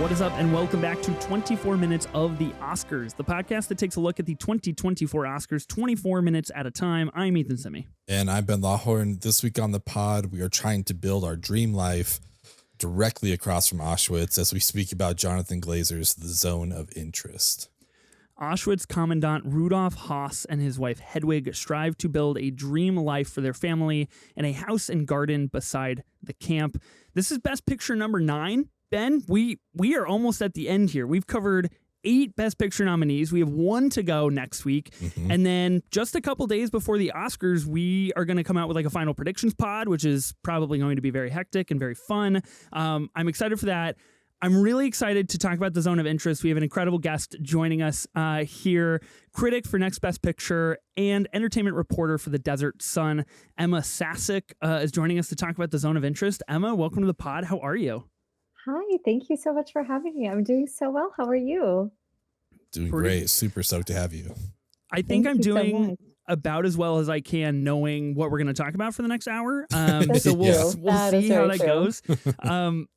What is up, and welcome back to 24 Minutes of the Oscars, the podcast that takes a look at the 2024 Oscars 24 minutes at a time. I'm Ethan Simi. And I'm Ben Lawhorn. This week on the pod, we are trying to build our dream life directly across from Auschwitz as we speak about Jonathan Glazer's The Zone of Interest. Auschwitz Commandant Rudolf Haas and his wife Hedwig strive to build a dream life for their family in a house and garden beside the camp. This is Best Picture number 9. Ben, we are almost at the end here. We've covered 8 Best Picture nominees. We have 1 to go next week. And then just a couple days before the Oscars, we are going to come out with like a final predictions pod, which is probably going to be very hectic and very fun. I'm excited for that. I'm really excited to talk about The Zone of Interest. We have an incredible guest joining us here, critic for Next Best Picture and entertainment reporter for The Desert Sun. Ema Sasic is joining us to talk about The Zone of Interest. Emma, welcome to the pod. How are you? Hi, thank you so much for having me. I'm doing so well. How are you? Doing great. Super stoked to have you. I think I'm doing about as well as I can, knowing what we're going to talk about for the next hour. So we'll see how that goes.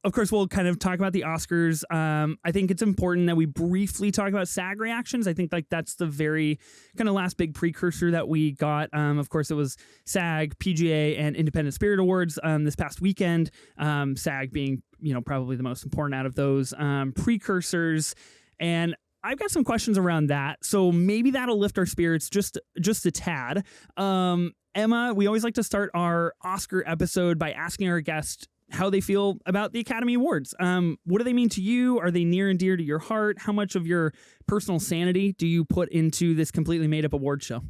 Of course, we'll kind of talk about the Oscars. I think it's important that we briefly talk about SAG reactions. I think like that's the very kind of last big precursor that we got. Of course, it was SAG, PGA, and Independent Spirit Awards this past weekend. SAG being, probably the most important out of those precursors. And I've got some questions around that, so maybe that'll lift our spirits just a tad. Emma, we always like to start our Oscar episode by asking our guest how they feel about the Academy Awards. What do they mean to you? Are they near and dear to your heart? How much of your personal sanity do you put into this completely made-up award show?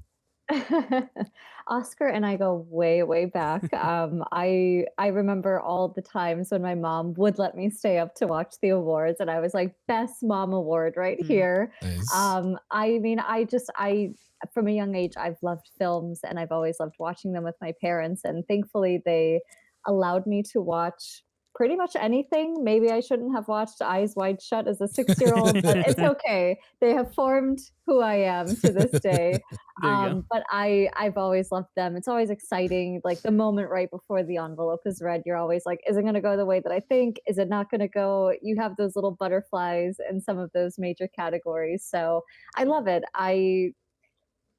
Oscar and I go way, way back. I remember all the times when my mom would let me stay up to watch the awards, and I was like, best mom award right here. Nice. I from a young age, I've loved films, and I've always loved watching them with my parents, and thankfully they allowed me to watch pretty much anything. Maybe I shouldn't have watched Eyes Wide Shut as a 6-year-old, but it's okay. They have formed who I am to this day. But I've always loved them. It's always exciting. Like the moment right before the envelope is read, you're always like, is it going to go the way that I think? Is it not going to go? You have those little butterflies in some of those major categories. So I love it.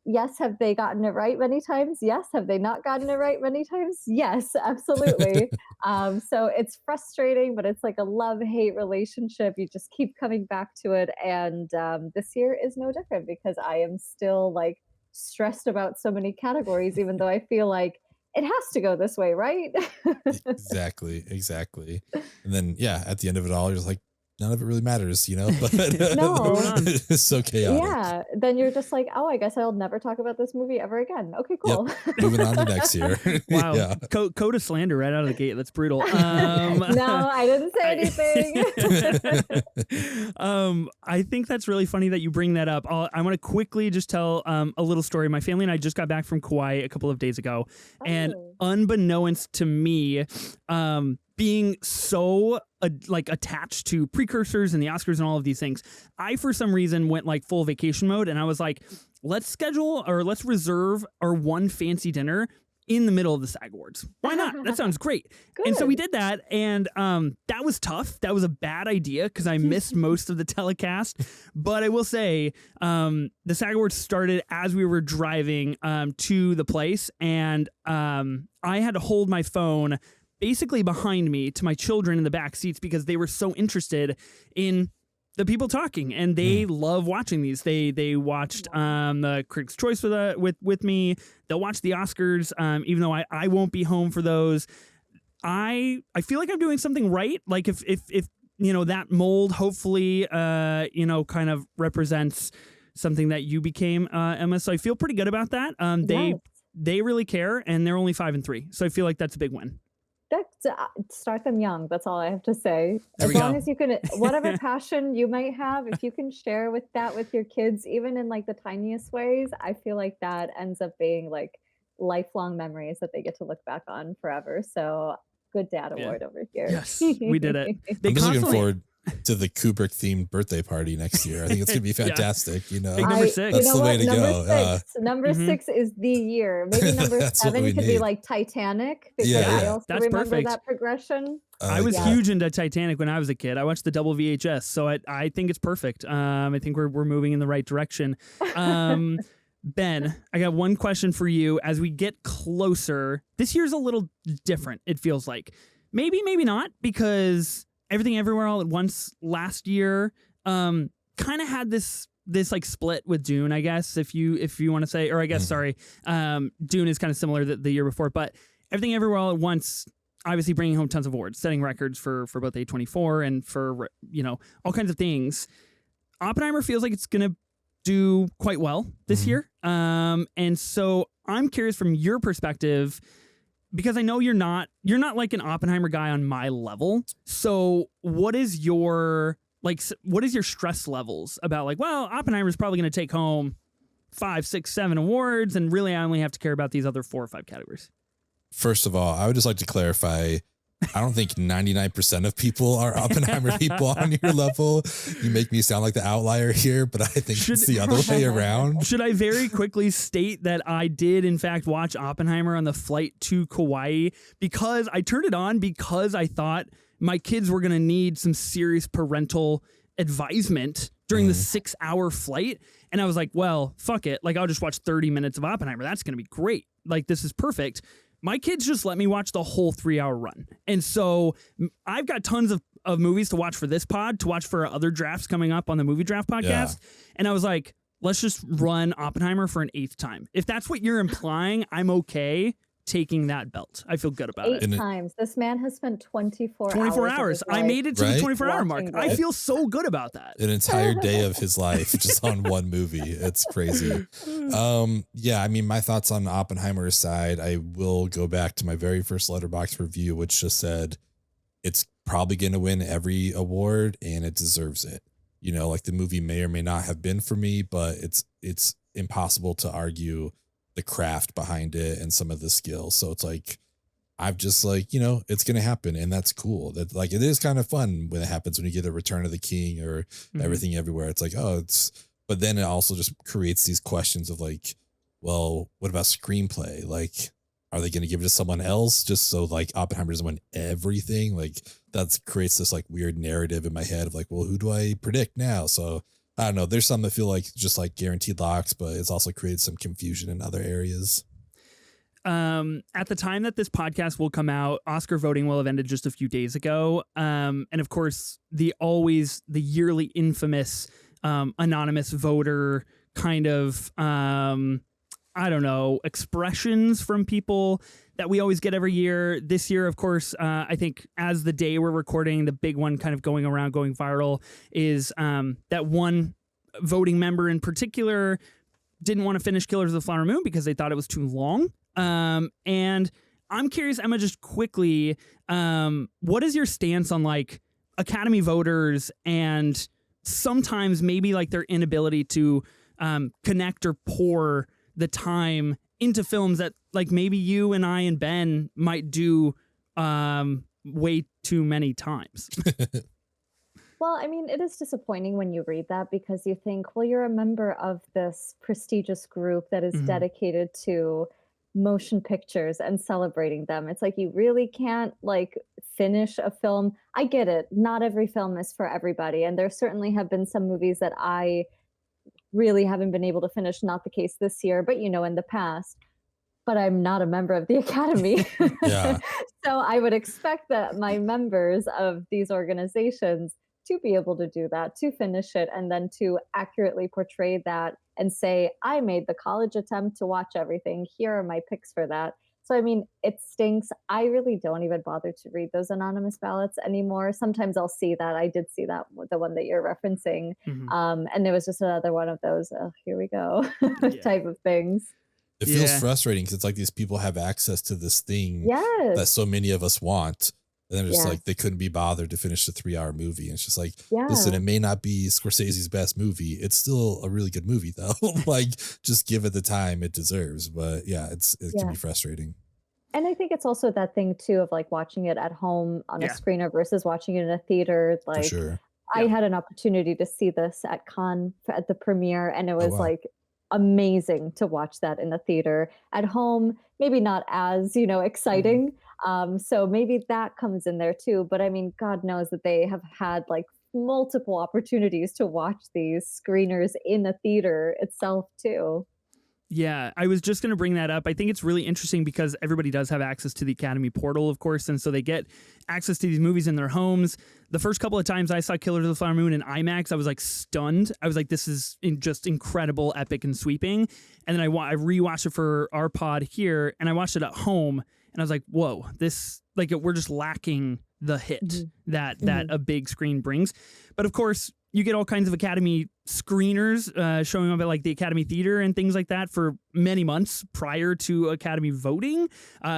Yes, have they gotten it right many times? Yes. Have they not gotten it right many times? Yes, absolutely. So it's frustrating, but it's like a love-hate relationship. You just keep coming back to it. And this year is no different because I am still like stressed about so many categories, even though I feel like it has to go this way, right? Exactly. And then, at the end of it all, you're just like, none of it really matters, but No. it's so chaotic. Yeah. Then you're just like, oh, I guess I'll never talk about this movie ever again. Okay, cool. Yep. Moving on to next year. Wow. Yeah. Code of slander right out of the gate. That's brutal. No, I didn't say anything. I think that's really funny that you bring that up. I want to quickly just tell a little story. My family and I just got back from Kauai a couple of days ago. And unbeknownst to me, being so attached to precursors and the Oscars and all of these things, I for some reason went like full vacation mode, and I was like, let's reserve our one fancy dinner in the middle of the SAG Awards. Why not? That sounds great. Good. And so we did that, and that was tough. That was a bad idea because I missed most of the telecast. But I will say the SAG Awards started as we were driving to the place, and I had to hold my phone basically behind me to my children in the back seats because they were so interested in the people talking, and they love watching these. They watched the Critics' Choice with me. They'll watch the Oscars, even though I won't be home for those. I feel like I'm doing something right. Like if that mold hopefully kind of represents something that you became, Emma. So I feel pretty good about that. They really care, and they're only 5 and 3. So I feel like that's a big win. Start them young. That's all I have to say. There as long as you can, whatever passion you might have, if you can share with your kids, even in like the tiniest ways, I feel like that ends up being like lifelong memories that they get to look back on forever. So good dad award over here. Yes, we did it. I'm just looking forward to the Kubrick themed birthday party next year. I think it's gonna be fantastic. You know, Big number 6. That's the way to number go. 6. Number 6 is the year. Maybe number 7 could be like Titanic, because I also That's remember perfect. that progression. I was huge into Titanic when I was a kid. I watched the double VHS, so I think it's perfect. I think we're moving in the right direction. Ben, I got one question for you. As we get closer, this year's a little different, it feels like. Maybe not, because Everything Everywhere All at Once last year kind of had this like split with Dune, I guess, if you want to say, or I guess, sorry, Dune is kind of similar the year before, but Everything Everywhere All at Once, obviously bringing home tons of awards, setting records for both A24 and for, all kinds of things. Oppenheimer feels like it's going to do quite well this year. And so I'm curious from your perspective, because I know you're not like an Oppenheimer guy on my level. So what is your stress levels about, like, well, Oppenheimer's probably going to take home 5, 6, 7 awards, and really I only have to care about these other 4 or 5 categories? First of all, I would just like to clarify, I don't think 99% of people are Oppenheimer people on your level. You make me sound like the outlier here, but I think it's the other way around. Should I very quickly state that I did, in fact, watch Oppenheimer on the flight to Kauai, because I turned it on because I thought my kids were going to need some serious parental advisement during the 6-hour flight. And I was like, well, fuck it. Like, I'll just watch 30 minutes of Oppenheimer. That's going to be great. Like, this is perfect. My kids just let me watch the whole 3-hour run. And so I've got tons of movies to watch for this pod, to watch for other drafts coming up on the Movie Draft podcast. Yeah. And I was like, let's just run Oppenheimer for an 8th time. If that's what you're implying, I'm okay taking that belt. I feel good about it. 8 times. This man has spent 24 hours. I made it to the 24-hour mark. I feel so good about that. An entire day of his life just on one movie. It's crazy. Yeah, I mean, my thoughts on Oppenheimer aside, I will go back to my very first Letterboxd review, which just said it's probably going to win every award and it deserves it. Like, the movie may or may not have been for me, but it's impossible to argue the craft behind it and some of the skills. So it's like, I've just like, it's going to happen, and that's cool. That, like, it is kind of fun when it happens, when you get a Return of the King or Everything Everywhere. It's like, but then it also just creates these questions of like, well, what about screenplay? Like, are they going to give it to someone else just so like Oppenheimer doesn't win everything? Like, that creates this like weird narrative in my head of like, well, who do I predict now? So I don't know. There's some that feel like just like guaranteed locks, but it's also created some confusion in other areas. At the time that this podcast will come out, Oscar voting will have ended just a few days ago. And of course, the yearly infamous anonymous voter kind of, expressions from people that we always get every year. This year, of course, I think as the day we're recording, the big one kind of going around, going viral is that one voting member in particular didn't want to finish Killers of the Flower Moon because they thought it was too long. And I'm curious, Emma, just quickly, what is your stance on like Academy voters and sometimes maybe like their inability to connect or pour the time into films that like maybe you and I and Ben might do way too many times? Well, I mean, it is disappointing when you read that, because you think, well, you're a member of this prestigious group that is dedicated to motion pictures and celebrating them. It's like, you really can't like finish a film. I get it. Not every film is for everybody. And there certainly have been some movies that I really haven't been able to finish. Not the case this year, but in the past. But I'm not a member of the Academy. Yeah. So I would expect that my members of these organizations to be able to do that, to finish it, and then to accurately portray that and say, I made the college attempt to watch everything. Here are my picks for that. So, I mean, it stinks. I really don't even bother to read those anonymous ballots anymore. Sometimes I'll see that. I did see that, the one that you're referencing. And it was just another one of those, here we go, type of things. It feels frustrating because it's like these people have access to this thing that so many of us want. And they're just like, they couldn't be bothered to finish the 3-hour movie. And it's just like, listen, it may not be Scorsese's best movie. It's still a really good movie, though. Like, just give it the time it deserves. But yeah, it can be frustrating. And I think it's also that thing, too, of like watching it at home on a screener versus watching it in a theater. Like, I had an opportunity to see this at Cannes at the premiere, and it Oh, was wow. like amazing to watch that in the theater. At home, maybe not as, exciting. So maybe that comes in there too. But I mean, God knows that they have had like multiple opportunities to watch these screeners in the theater itself too. Yeah, I was just going to bring that up. I think it's really interesting because everybody does have access to the Academy portal, of course, and so they get access to these movies in their homes. The first couple of times I saw Killers of the Flower Moon in IMAX, I was like stunned. I was like, this is just incredible, epic, and sweeping. And then I rewatched it for our pod here, and I watched it at home, and I was like, whoa, this, like, we're just lacking the hit that a big screen brings. But of course, you get all kinds of Academy screeners showing up at like the Academy Theater and things like that for many months prior to Academy voting.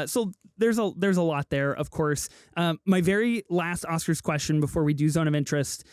So there's a lot there, of course. My very last Oscars question before we do Zone of Interest.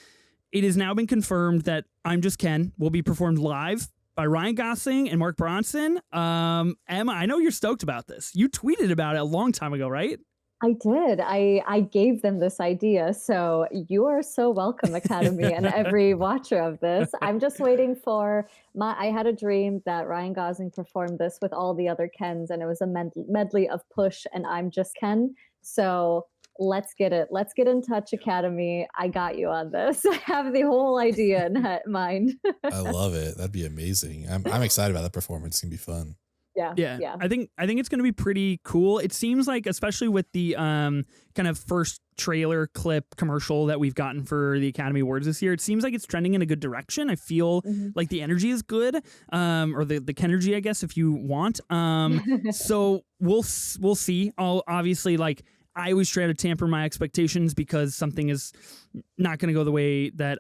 It has now been confirmed that I'm Just Ken will be performed live by Ryan Gosling and Mark Bronson. Emma, I know you're stoked about this. You tweeted about it a long time ago, right? I did. I gave them this idea. So you are so welcome, Academy, and every watcher of this. I'm just waiting for I had a dream that Ryan Gosling performed this with all the other Kens, and it was a medley of Push and I'm Just Ken. So let's get it. Let's get in touch, Academy. I got you on this. I have the whole idea in mind. I love it. That'd be amazing. I'm excited about that performance. It's gonna be fun. Yeah. I think it's going to be pretty cool. It seems like, especially with the kind of first trailer clip commercial that we've gotten for the Academy Awards this year, it seems like it's trending in a good direction. I feel like the energy is good, or the Kenergy, I guess, if you want. So we'll see. I'll obviously, like, I always try to tamper my expectations because something is not going to go the way that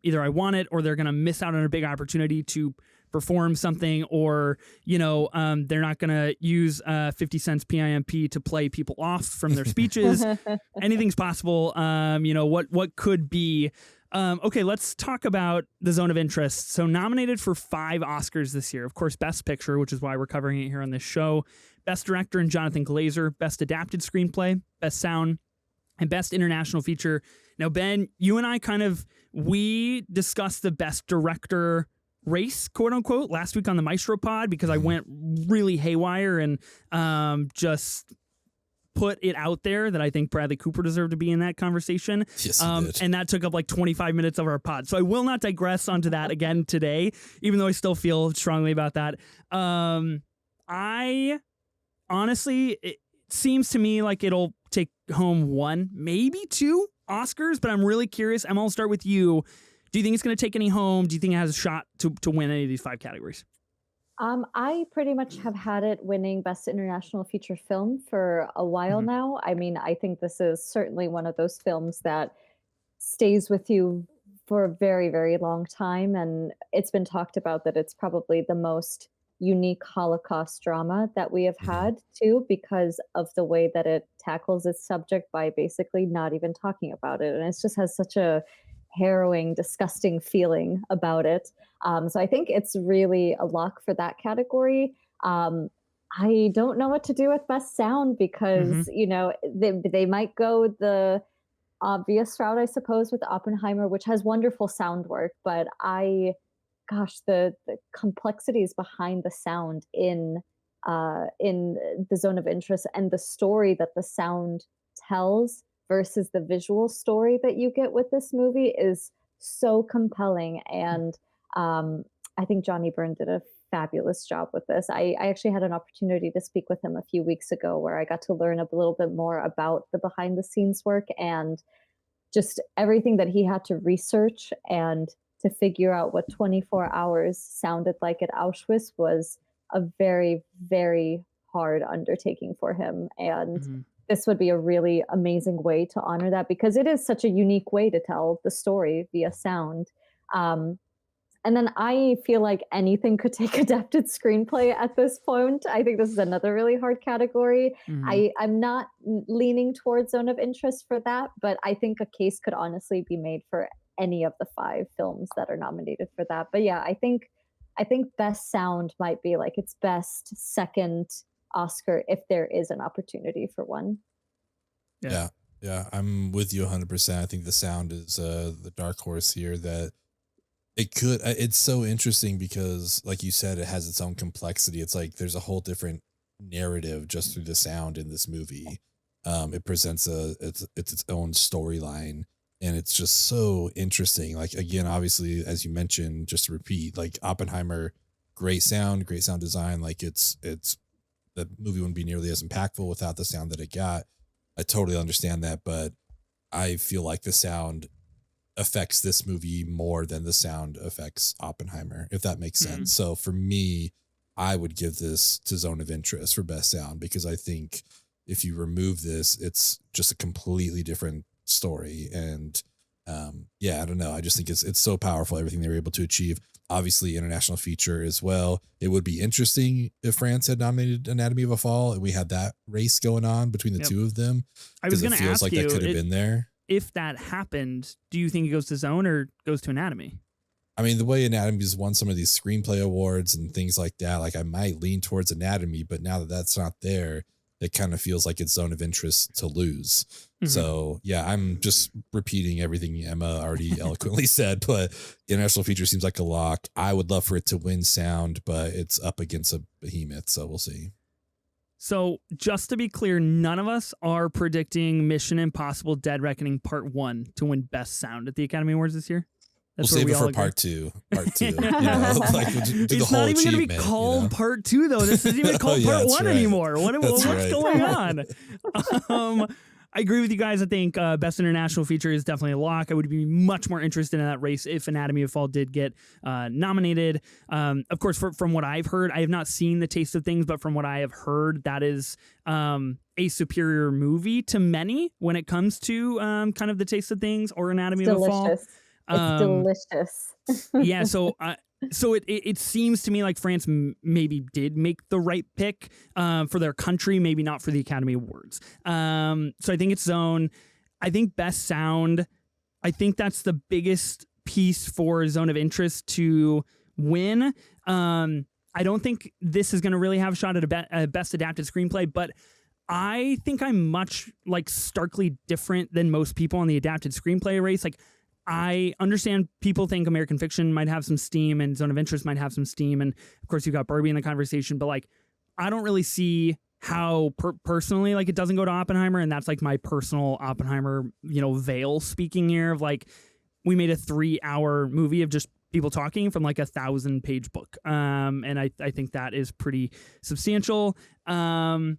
either I want it, or they're going to miss out on a big opportunity to perform something, or they're not going to use 50 Cent's PIMP to play people off from their speeches. Anything's possible. What could be. Okay, let's talk about the Zone of Interest. So nominated for 5 Oscars this year. Of course, Best Picture, which is why we're covering it here on this show. Best Director in Jonathan Glazer. Best Adapted Screenplay. Best Sound. And Best International Feature. Now, Ben, you and I we discussed the Best Director race, quote unquote, last week on the Maestro pod, because I went really haywire and just put it out there that I think Bradley Cooper deserved to be in that conversation. Yes, he did. And that took up like 25 minutes of our pod. So I will not digress onto that again today, even though I still feel strongly about that. I honestly, it seems to me like it'll take home 1, maybe 2 Oscars, but I'm really curious. Emma, I'll start with you. Do you think it's going to take any home? Do you think it has a shot to win any of these 5 categories? I pretty much have had it winning Best International Feature Film for a while now. I mean, I think this is certainly one of those films that stays with you for a very, very long time. And it's been talked about that it's probably the most unique Holocaust drama that we have had too, because of the way that it tackles its subject by basically not even talking about it. And it just has such a harrowing, disgusting feeling about it. So I think it's really a lock for that category. I don't know what to do with Best Sound because, they might go the obvious route, I suppose, with Oppenheimer, which has wonderful sound work. But the complexities behind the sound in the Zone of Interest and the story that the sound tells versus the visual story that you get with this movie is so compelling. And I think Johnny Byrne did a fabulous job with this. I actually had an opportunity to speak with him a few weeks ago where I got to learn a little bit more about the behind the scenes work and just everything that he had to research and to figure out what 24 hours sounded like at Auschwitz was a very, very hard undertaking for him. And this would be a really amazing way to honor that because it is such a unique way to tell the story via sound. And then I feel like anything could take adapted screenplay at this point. I think this is another really hard category. I'm not leaning towards Zone of Interest for that, but I think a case could honestly be made for any of the 5 films that are nominated for that. But yeah, I think Best Sound might be like its best second Oscar if there is an opportunity for one. Yeah. Yeah, I'm with you 100%. I think the sound is the dark horse here that it could. It's so interesting because, like you said, it has its own complexity. It's like there's a whole different narrative just through the sound in this movie. It presents it's its own storyline, and it's just so interesting. Like again, obviously, as you mentioned, just to repeat, like Oppenheimer, great sound, great sound design. Like it's the movie wouldn't be nearly as impactful without the sound that it got. I totally understand that, but I feel like the sound affects this movie more than the sound affects Oppenheimer, if that makes sense. So for me, I would give this to Zone of Interest for best sound, because I think if you remove this, it's just a completely different story. And yeah, I don't know. I just think it's so powerful, everything they were able to achieve. Obviously, international feature as well. It would be interesting if France had nominated Anatomy of a Fall and we had that race going on between the two of them. I was going to ask like you, that could have been there. If that happened, do you think it goes to Zone or goes to Anatomy? I mean, the way Anatomy's won some of these screenplay awards and things like that, like I might lean towards Anatomy, but now that that's not there, it kind of feels like it's Zone of Interest to lose. So yeah, I'm just repeating everything Emma already eloquently said, but international feature seems like a lock. I would love for it to win sound, but it's up against a behemoth, so we'll see. So just to be clear, none of us are predicting Mission Impossible Dead Reckoning Part 1 to win Best Sound at the Academy Awards this year. We'll save it for part two. Part two. You know, like it's not even going to be called Part 2, though. This isn't even called Part 1 anymore. What's going on? I agree with you guys. I think Best International Feature is definitely a lock. I would be much more interested in that race if Anatomy of Fall did get nominated. Of course, from what I've heard, I have not seen The Taste of Things, but from what I have heard, that is a superior movie to many when it comes to kind of The Taste of Things or Anatomy of a Fall. It's delicious. Yeah, so it seems to me like France maybe did make the right pick for their country, maybe not for the Academy Awards. So I think it's Zone. I think Best Sound, I think that's the biggest piece for Zone of Interest to win. I don't think this is going to really have a shot at a Best Adapted Screenplay, but I think I'm much like starkly different than most people on the Adapted Screenplay race. Like, I understand people think American Fiction might have some steam and Zone of Interest might have some steam. And of course, you got Barbie in the conversation, but like, I don't really see how personally, like, it doesn't go to Oppenheimer. And that's like my personal Oppenheimer, veil speaking here of like, we made a 3-hour movie of just people talking from like a 1,000-page book. And I think that is pretty substantial. I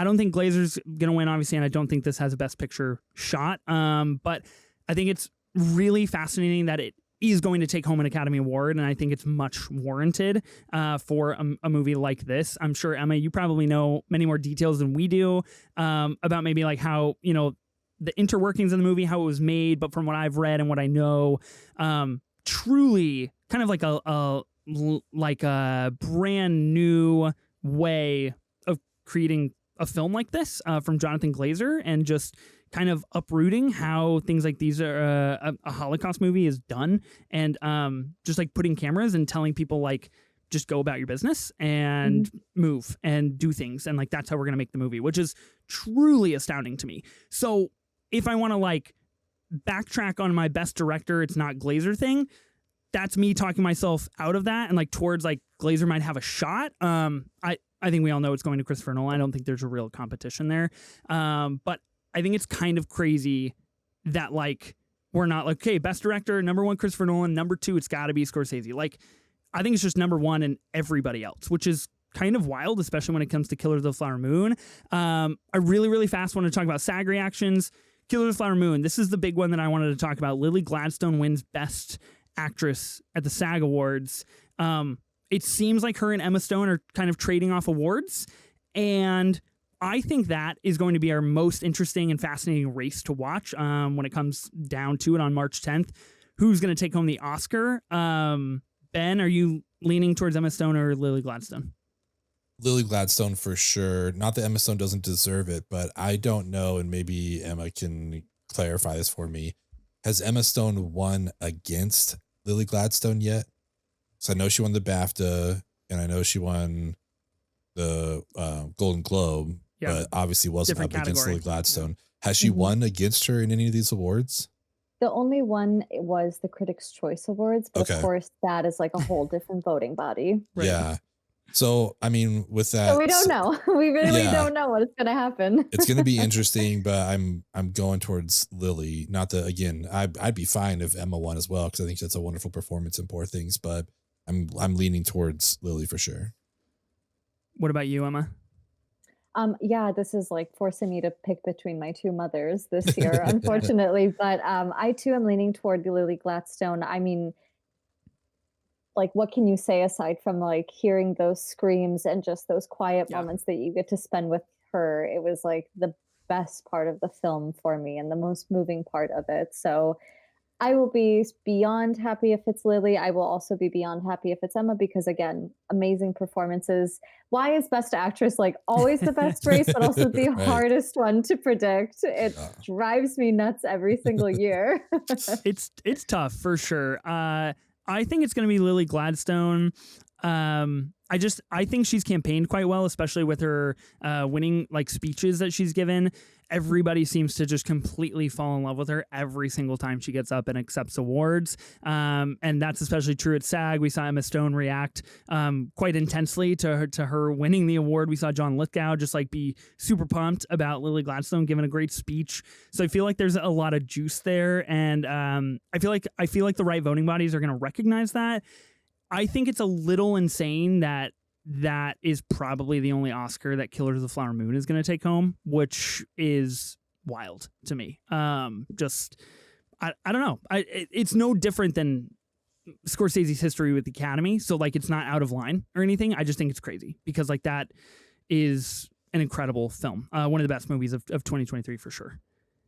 don't think Glazer's going to win, obviously. And I don't think this has a Best Picture shot. But I think it's really fascinating that it is going to take home an Academy Award, and I think it's much warranted for a movie like this. I'm sure, Emma, you probably know many more details than we do about maybe like how, the interworkings of the movie, how it was made, but from what I've read and what I know, truly kind of like a brand new way of creating a film like this from Jonathan Glazer, and just kind of uprooting how things like these are a Holocaust movie is done, and just like putting cameras and telling people like, just go about your business and move and do things. And like, that's how we're going to make the movie, which is truly astounding to me. So if I want to like backtrack on my Best Director, it's not Glazer thing, that's me talking myself out of that and like towards like Glazer might have a shot. I think we all know it's going to Christopher Nolan. I don't think there's a real competition there. But I think it's kind of crazy that like we're not like, okay, Best Director, number 1 Christopher Nolan, number 2 it's got to be Scorsese. Like, I think it's just number 1 and everybody else, which is kind of wild, especially when it comes to Killers of the Flower Moon. I really, really fast want to talk about SAG reactions. Killers of the Flower Moon. This is the big one that I wanted to talk about. Lily Gladstone wins Best Actress at the SAG Awards. It seems like her and Emma Stone are kind of trading off awards, and I think that is going to be our most interesting and fascinating race to watch when it comes down to it on March 10th. Who's going to take home the Oscar? Ben, are you leaning towards Emma Stone or Lily Gladstone? Lily Gladstone for sure. Not that Emma Stone doesn't deserve it, but I don't know, and maybe Emma can clarify this for me. Has Emma Stone won against Lily Gladstone yet? So I know she won the BAFTA, and I know she won the Golden Globe, but obviously wasn't up against Lily Gladstone. Has she won against her in any of these awards? The only one was the Critics' Choice Awards, but of course that is like a whole different voting body. Right. Yeah. So, I mean, with that, so we don't know. We really don't know what's going to happen. It's going to be interesting, but I'm going towards Lily. Not that, again, I'd be fine if Emma won as well, because I think that's a wonderful performance in Poor Things, but I'm leaning towards Lily for sure. What about you, Emma? Yeah, this is like forcing me to pick between my two mothers this year, unfortunately. But I too am leaning toward Lily Gladstone. I mean, like, what can you say aside from like hearing those screams and just those quiet moments that you get to spend with her? It was like the best part of the film for me and the most moving part of it. So I will be beyond happy if it's Lily. I will also be beyond happy if it's Emma, because again, amazing performances. Why is Best Actress like always the best race, but also the hardest one to predict? It drives me nuts every single year. It's tough for sure. I think it's going to be Lily Gladstone. I think she's campaigned quite well, especially with her winning like speeches that she's given. Everybody seems to just completely fall in love with her every single time she gets up and accepts awards. And that's especially true at SAG. We saw Emma Stone react quite intensely to her winning the award. We saw John Lithgow just like be super pumped about Lily Gladstone giving a great speech. So I feel like there's a lot of juice there. And I feel like the right voting bodies are going to recognize that. I think it's a little insane that is probably the only Oscar that Killers of the Flower Moon is going to take home, which is wild to me. I don't know. It's no different than Scorsese's history with the Academy. So like, it's not out of line or anything. I just think it's crazy because like that is an incredible film. One of the best movies of 2023 for sure.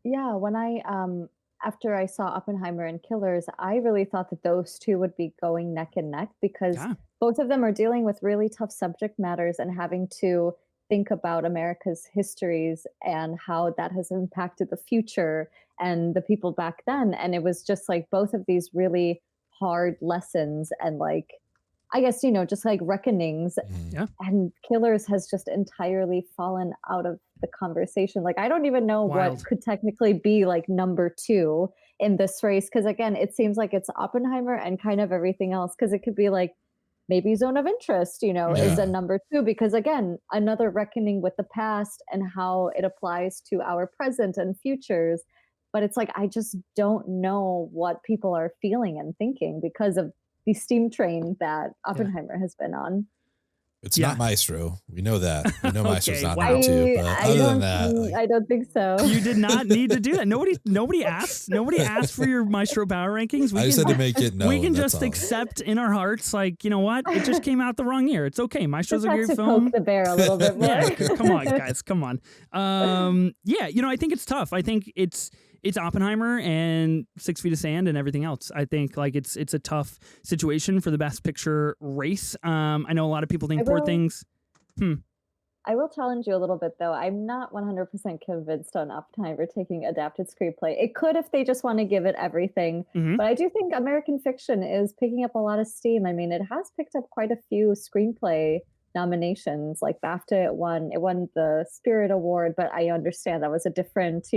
Yeah. When after I saw Oppenheimer and Killers, I really thought that those two would be going neck and neck because both of them are dealing with really tough subject matters and having to think about America's histories and how that has impacted the future and the people back then. And it was just like both of these really hard lessons and like, I guess, just like reckonings. Yeah. And Killers has just entirely fallen out of the conversation. Like, I don't even know what could technically be like number two in this race. Cause again, it seems like it's Oppenheimer and kind of everything else. Cause it could be like maybe Zone of Interest, is a number two, because again, another reckoning with the past and how it applies to our present and futures. But it's like, I just don't know what people are feeling and thinking because of the steam train that Oppenheimer has been on. It's not Maestro. We know that. We know Maestro's not number two. But other than that, I don't think so. You did not need to do that. Nobody asked. Nobody asked for your Maestro power rankings. I just had to make it known. We can just accept in our hearts, like, you know what? It just came out the wrong year. It's okay. Maestro's a great film. Poke the bear a little bit more. Yeah, come on, guys. Come on. I think it's tough. I think it's Oppenheimer and 6 Feet of Sand and everything else. I think like it's a tough situation for the Best Picture race. I know a lot of people think Poor Things. I will challenge you a little bit though. I'm not 100% convinced on Oppenheimer taking Adapted Screenplay. It could if they just want to give it everything. But I do think American Fiction is picking up a lot of steam. I mean, it has picked up quite a few screenplay nominations. Like BAFTA, it won the Spirit Award, but I understand that was a different,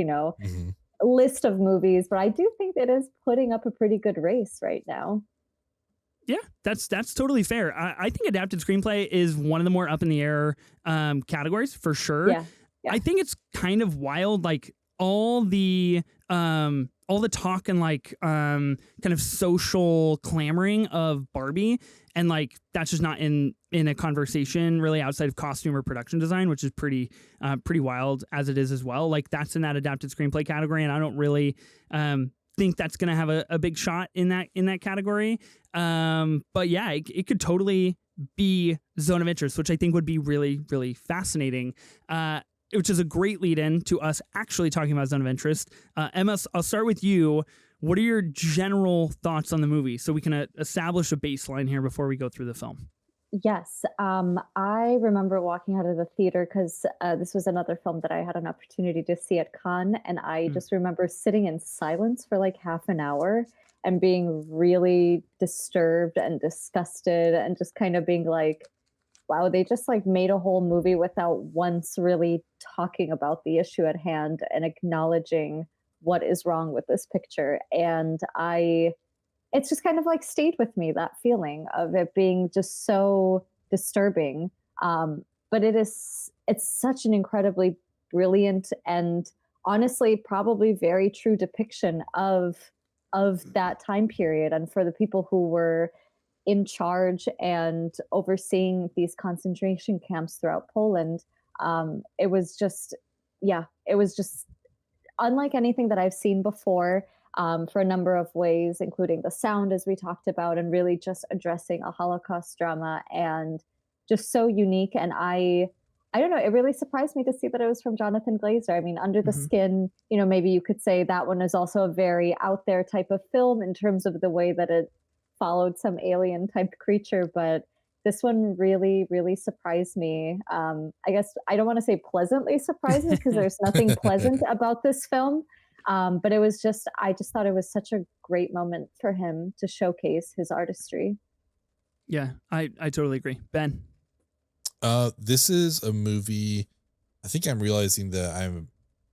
list of movies, but I do think it is putting up a pretty good race right now. Yeah, that's totally fair. I think Adapted Screenplay is one of the more up in the air categories for sure. Yeah. I think it's kind of wild, like all the talk and like kind of social clamoring of Barbie, and like that's just not in a conversation really outside of costume or production design, which is pretty wild as it is as well. Like that's in that Adapted Screenplay category, and I don't really think that's going to have a big shot in that category. But yeah, it could totally be Zone of Interest, which I think would be really, really fascinating. Which is a great lead in to us actually talking about Zone of Interest. Emma, I'll start with you. What are your general thoughts on the movie so we can establish a baseline here before we go through the film? Yes. I remember walking out of the theater because this was another film that I had an opportunity to see at Cannes. And I just remember sitting in silence for like half an hour and being really disturbed and disgusted and just kind of being like, wow, they just like made a whole movie without once really talking about the issue at hand and acknowledging what is wrong with this picture. And it's just kind of like stayed with me, that feeling of it being just so disturbing. But it's such an incredibly brilliant and honestly probably very true depiction of that time period, and for the people who were in charge and overseeing these concentration camps throughout Poland. It was just, yeah, it was just unlike anything that I've seen before, for a number of ways, including the sound, as we talked about, and really just addressing a Holocaust drama, and just so unique. And I don't know, it really surprised me to see that it was from Jonathan Glazer. I mean, Under the Skin, you know, maybe you could say that one is also a very out there type of film in terms of the way that it followed some alien type creature, but this one really, really surprised me. I guess I don't want to say pleasantly surprised me because there's nothing pleasant about this film. But it was just, I just thought it was such a great moment for him to showcase his artistry. Yeah, I totally agree. Ben? This is a movie, I think I'm realizing that I'm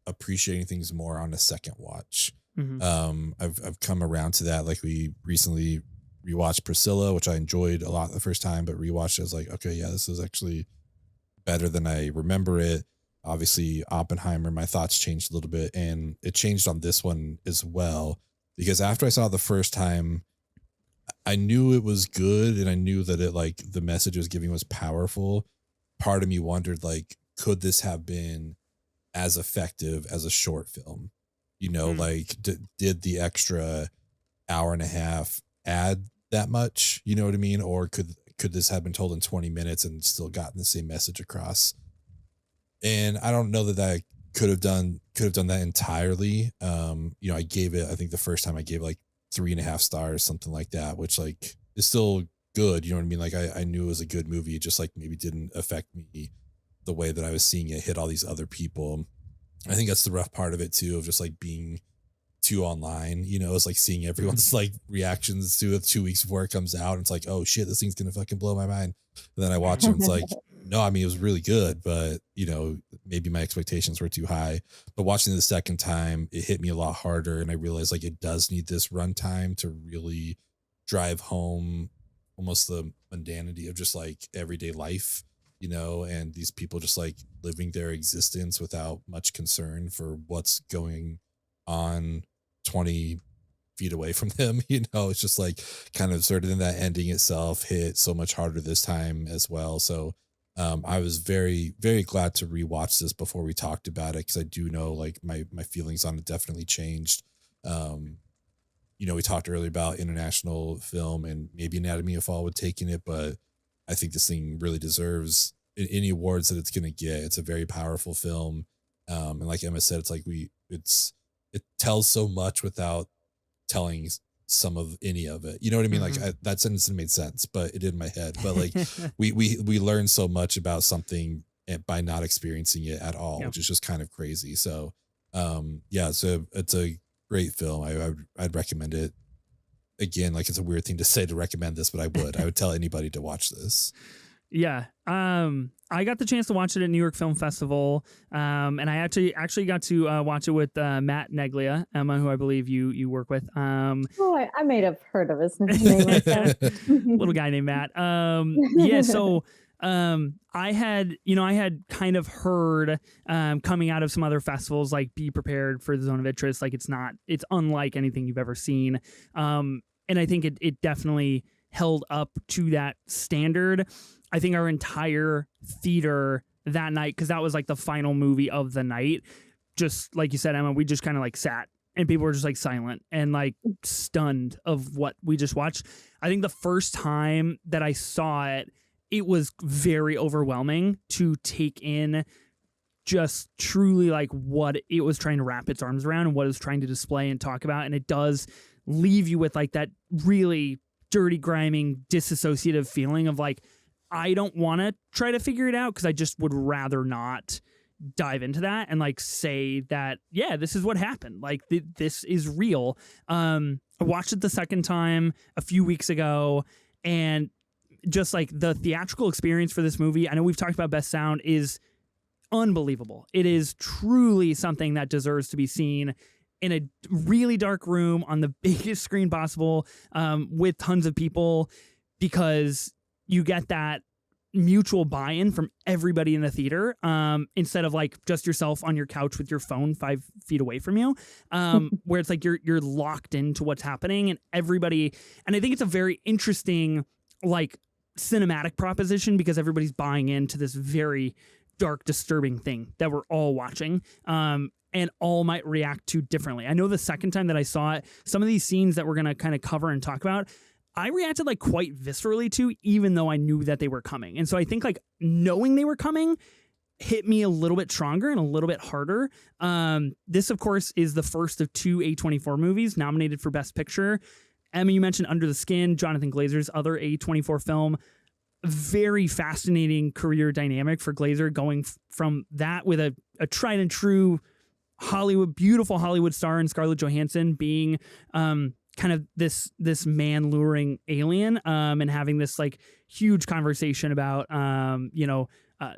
appreciating things more on a second watch. I've come around to that. Like, we recently rewatched Priscilla, which I enjoyed a lot the first time, but rewatched it, I was like, okay, yeah, this is actually better than I remember it. Obviously, Oppenheimer, my thoughts changed a little bit, and it changed on this one as well, because after I saw it the first time, I knew it was good, and I knew that it, like, the message it was giving was powerful. Part of me wondered, like, could this have been as effective as a short film? You know, like, did the extra hour and a half add that much? You know what I mean? Or could this have been told in 20 minutes and still gotten the same message across? And I don't know that I could have done that entirely. You know, I gave it, I think the first time I gave like 3.5 stars, something like that, which, like, is still good. You know what I mean? Like, I knew it was a good movie. It just, like, maybe didn't affect me the way that I was seeing it hit all these other people. I think that's the rough part of it too, of just like being too online, you know. It's like seeing everyone's like reactions to it 2 weeks before it comes out, and it's like, oh shit, this thing's gonna fucking blow my mind. And then I watch it, and it's like, no, I mean, it was really good, but, you know, maybe my expectations were too high. But watching it the second time, it hit me a lot harder, and I realized, like, it does need this runtime to really drive home almost the mundanity of just like everyday life, you know, and these people just like living their existence without much concern for what's going on 20 feet away from them. You know, it's just like kind of sort of, in that ending itself hit so much harder this time as well. So I was very, very glad to rewatch this before we talked about it, because I do know, like, my feelings on it definitely changed. You know, we talked earlier about international film, and maybe Anatomy of Fall would take in it, but I think this thing really deserves any awards that it's going to get. It's a very powerful film. And like Emma said, it's like it tells so much without telling some of any of it. You know what I mean? Like, that sentence didn't make sense, but it did in my head. But like, we learn so much about something by not experiencing it at all, which is just kind of crazy. So, yeah, so it's a great film. I'd recommend it. Again, like, it's a weird thing to say to recommend this, but I would tell anybody to watch this. Yeah. I got the chance to watch it at New York Film Festival. And I actually got to watch it with Matt Neglia, Emma, who I believe you work with. Oh, I may have heard of his name like that. Little guy named Matt. Yeah, so I had kind of heard coming out of some other festivals, like, be prepared for the Zone of Interest. Like, it's unlike anything you've ever seen. And I think it definitely held up to that standard. I think our entire theater that night, because that was like the final movie of the night, just like you said, Emma, we just kind of like sat, and people were just like silent and like stunned of what we just watched. I think the first time that I saw it, it was very overwhelming to take in just truly like what it was trying to wrap its arms around and what it was trying to display and talk about. And it does leave you with like that really dirty, griming, disassociative feeling of like, I don't want to try to figure it out, because I just would rather not dive into that and like say that, yeah, this is what happened. Like, this is real. I watched it the second time a few weeks ago, and just like the theatrical experience for this movie, I know we've talked about best sound, is unbelievable. It is truly something that deserves to be seen in a really dark room on the biggest screen possible, with tons of people, because you get that mutual buy-in from everybody in the theater, instead of like just yourself on your couch with your phone 5 feet away from you, where it's like you're locked into what's happening, and everybody. And I think it's a very interesting like cinematic proposition, because everybody's buying into this very dark, disturbing thing that we're all watching, and all might react to differently. I know the second time that I saw it, some of these scenes that we're going to kind of cover and talk about, I reacted like quite viscerally to, even though I knew that they were coming. And so I think like knowing they were coming hit me a little bit stronger and a little bit harder. This, of course, is the first of 2 A24 movies nominated for Best Picture. Emma, you mentioned Under the Skin, Jonathan Glazer's other A24 film. Very fascinating career dynamic for Glazer, going from that with a tried and true beautiful Hollywood star in Scarlett Johansson being kind of this man luring alien, and having this like huge conversation about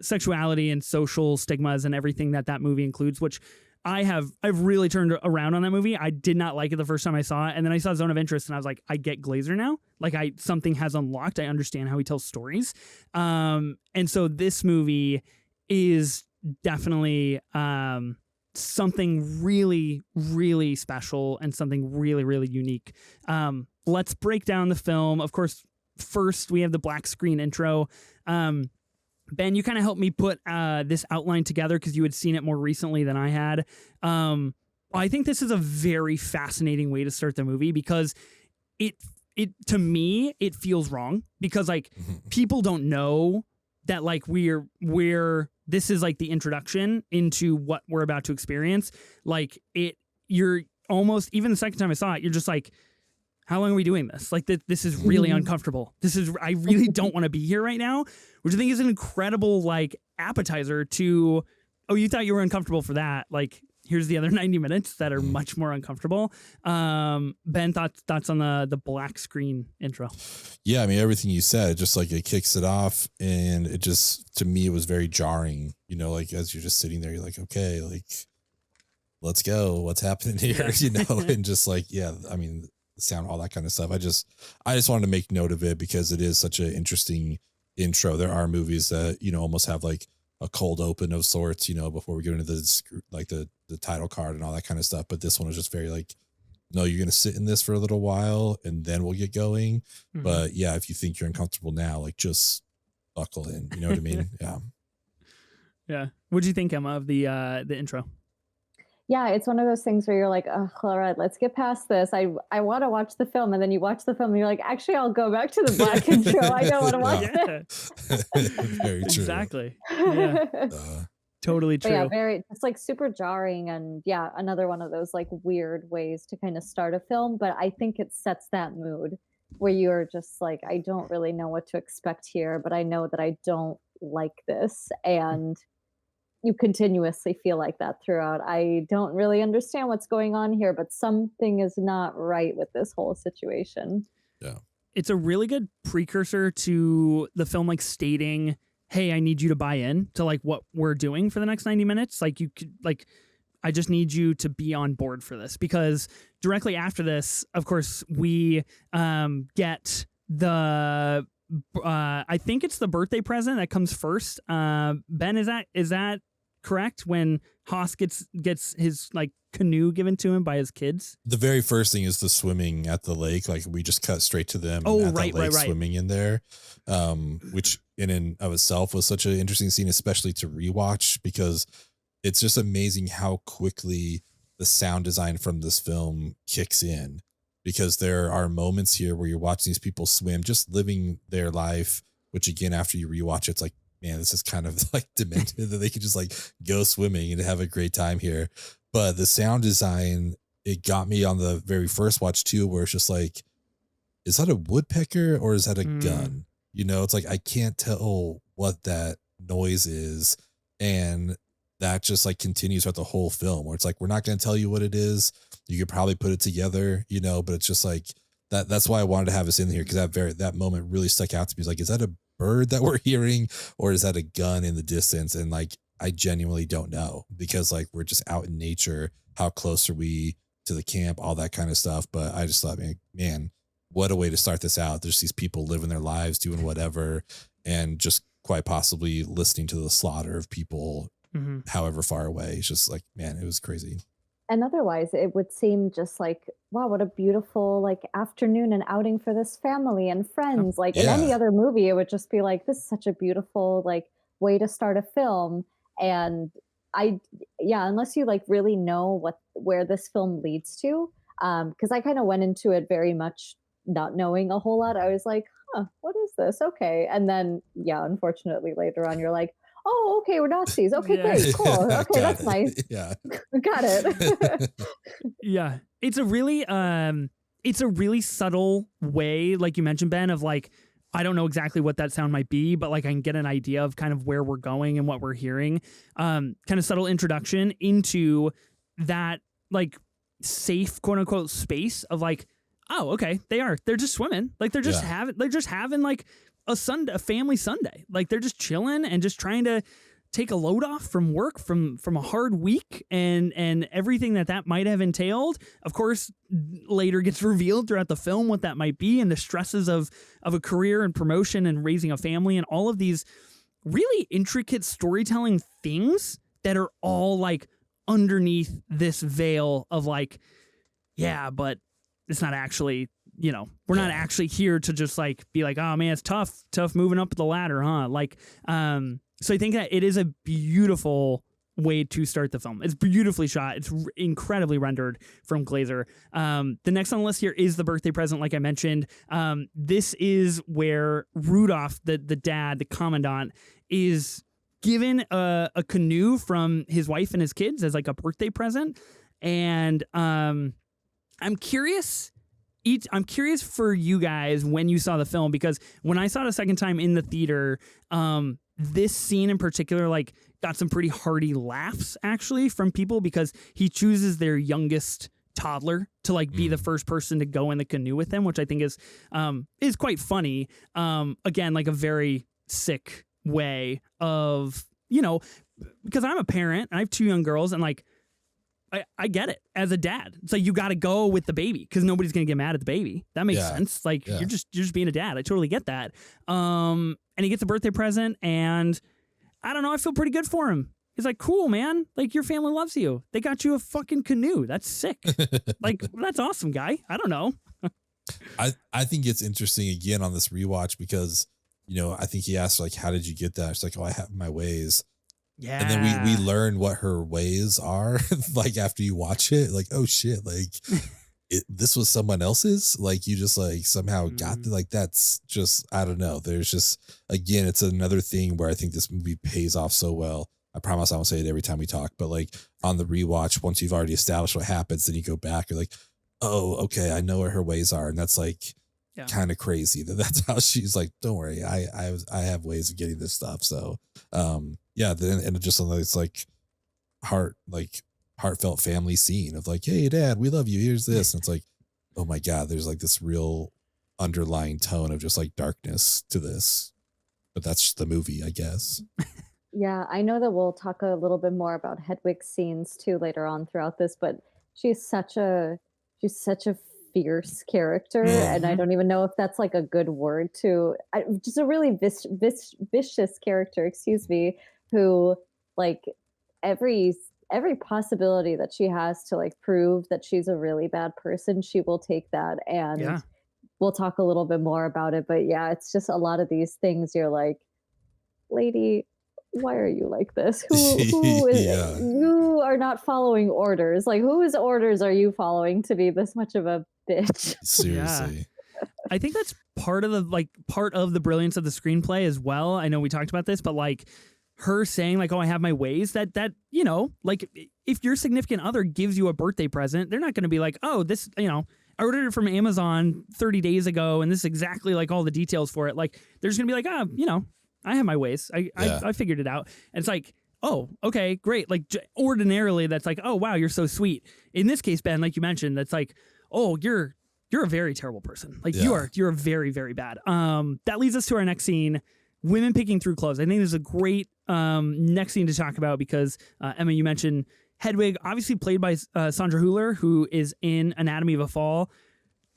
sexuality and social stigmas and everything that movie includes, which I've really turned around on that movie. I did not like it the first time I saw it, and then I saw Zone of Interest, and I was like, I get Glazer now. Like something has unlocked. I understand how he tells stories, and so this movie is definitely something really, really special and something really, really unique. Let's break down the film. Of course, first we have the black screen intro. Ben, you kind of helped me put this outline together because you had seen it more recently than I had. I think this is a very fascinating way to start the movie, because it to me, it feels wrong, because like people don't know that like we're this is like the introduction into what we're about to experience. Like you're almost, even the second time I saw it, you're just like, how long are we doing this? Like this is really uncomfortable. I really don't want to be here right now, which I think is an incredible like appetizer to, oh, you thought you were uncomfortable for that. Like, here's the other 90 minutes that are much more uncomfortable. Ben, thoughts on the black screen intro? Yeah, I mean, everything you said, just like it kicks it off, and it just, to me, it was very jarring. You know, like as you're just sitting there, you're like, okay, like, let's go. What's happening here? You know, and just like, yeah, I mean, sound, all that kind of stuff. I just wanted to make note of it because it is such an interesting intro. There are movies that, you know, almost have like a cold open of sorts, you know, before we get into the title card and all that kind of stuff. But this one was just very like, no, you're going to sit in this for a little while and then we'll get going. Mm-hmm. But yeah, if you think you're uncomfortable now, like just buckle in, you know what I mean? Yeah. Yeah. What'd you think, Emma, of the intro? Yeah, it's one of those things where you're like, oh, all right, let's get past this. I want to watch the film. And then you watch the film and you're like, actually, I'll go back to the black intro. I don't want to watch it. Very true. Exactly. Yeah. Totally true. But yeah, it's like super jarring. And yeah, another one of those like weird ways to kind of start a film. But I think it sets that mood where you're just like, I don't really know what to expect here, but I know that I don't like this. And you continuously feel like that throughout. I don't really understand what's going on here, but something is not right with this whole situation. Yeah. It's a really good precursor to the film, like stating, hey, I need you to buy in to like what we're doing for the next 90 minutes. Like you could like, I just need you to be on board for this, because directly after this, of course, we get the I think it's the birthday present that comes first. Ben, is that correct? When Haas gets his like canoe given to him by his kids. The very first thing is the swimming at the lake. Like we just cut straight to them at the lake swimming in there, which in and of itself was such an interesting scene, especially to rewatch, because it's just amazing how quickly the sound design from this film kicks in. Because there are moments here where you're watching these people swim, just living their life, which again, after you rewatch, it's like, man, this is kind of like demented that they could just like go swimming and have a great time here. But the sound design, it got me on the very first watch too, where it's just like, is that a woodpecker or is that a gun? You know, it's like, I can't tell what that noise is. And that just like continues throughout the whole film, where it's like, we're not going to tell you what it is. You could probably put it together, you know, but it's just like, that's why I wanted to have us in here, because that moment really stuck out to me. It's like, is that a bird that we're hearing, or is that a gun in the distance? And like, I genuinely don't know, because like we're just out in nature. How close are we to the camp? All that kind of stuff. But I just thought, man, what a way to start this out. There's these people living their lives, doing whatever, and just quite possibly listening to the slaughter of people, however far away. It's just like, man, it was crazy. And otherwise, it would seem just like, wow, what a beautiful like afternoon and outing for this family and friends. Like in any other movie, it would just be like, this is such a beautiful like way to start a film. And unless you like really know where this film leads to, because I kind of went into it very much not knowing a whole lot. I was like, what is this? Okay. And then, unfortunately later on, you're like, oh, okay, we're Nazis. Okay, great, cool. Okay, that's nice. Yeah, got it. Yeah, it's a really subtle way, like you mentioned, Ben, of like, I don't know exactly what that sound might be, but like I can get an idea of kind of where we're going and what we're hearing. Kind of subtle introduction into that like safe, quote unquote, space of like, oh, okay, they're just swimming, like they're just having like a family Sunday. Like they're just chilling and just trying to take a load off from work from a hard week and everything that might have entailed. Of course, later gets revealed throughout the film what that might be, and the stresses of a career and promotion and raising a family and all of these really intricate storytelling things that are all like underneath this veil of like, yeah, but it's not actually, we're not actually here to just like be like, oh man, it's tough moving up the ladder, huh? Like, so I think that it is a beautiful way to start the film. It's beautifully shot. It's incredibly rendered from Glazer. The next on the list here is the birthday present, like I mentioned. This is where Rudolph, the dad, the commandant, is given a canoe from his wife and his kids as like a birthday present. And I'm curious for you guys when you saw the film, because when I saw it a second time in the theater, this scene in particular like got some pretty hearty laughs actually from people, because he chooses their youngest toddler to like be the first person to go in the canoe with him, which I think is quite funny. Again, like a very sick way of, because I'm a parent and I have 2 young girls, and like I get it as a dad. It's like you got to go with the baby because nobody's gonna get mad at the baby. That makes sense. Like you're just being a dad. I totally get that. And he gets a birthday present, and I don't know. I feel pretty good for him. He's like, cool, man. Like your family loves you. They got you a fucking canoe. That's sick. Like that's awesome, guy. I don't know. I think it's interesting again on this rewatch because I think he asked like, how did you get that? It's like, oh, I have my ways. Yeah. And then we learn what her ways are like after you watch it, like, oh shit, like this was someone else's, like you just like somehow got to, like, that's just, I don't know. There's just, again, it's another thing where I think this movie pays off so well. I promise I won't say it every time we talk, but like on the rewatch, once you've already established what happens, then you go back, you're like, oh, okay, I know what her ways are. And that's like kind of crazy that's how she's like, don't worry, I have ways of getting this stuff. So then and just it's like heartfelt family scene of like, hey dad, we love you, here's this. And it's like, oh my God, there's like this real underlying tone of just like darkness to this, but that's the movie, I guess. Yeah, I know that we'll talk a little bit more about Hedwig's scenes too later on throughout this, but she's such a fierce character, and I don't even know if that's like a good word to, just a really vicious character, excuse me, who like every possibility that she has to like prove that she's a really bad person, she will take that. And we'll talk a little bit more about it, but yeah, it's just a lot of these things you're like, lady, why are you like this? Who is you are not following orders. Like whose orders are you following to be this much of a bitch? Seriously. I think that's part of the brilliance of the screenplay as well. I know we talked about this, but like her saying like, oh, I have my ways, that like if your significant other gives you a birthday present, they're not going to be like, oh, this, I ordered it from Amazon 30 days ago and this is exactly like all the details for it. Like they're just gonna be like, I have my ways. I figured it out. And it's like, oh, okay, great. Like ordinarily that's like, oh, wow, you're so sweet. In this case, Ben, like you mentioned, that's like, oh, you're you're a very terrible person. Like you're very, very bad. That leads us to our next scene, women picking through clothes. I think this is a great next scene to talk about because Emma, you mentioned Hedwig, obviously played by Sandra Hüller, who is in Anatomy of a Fall.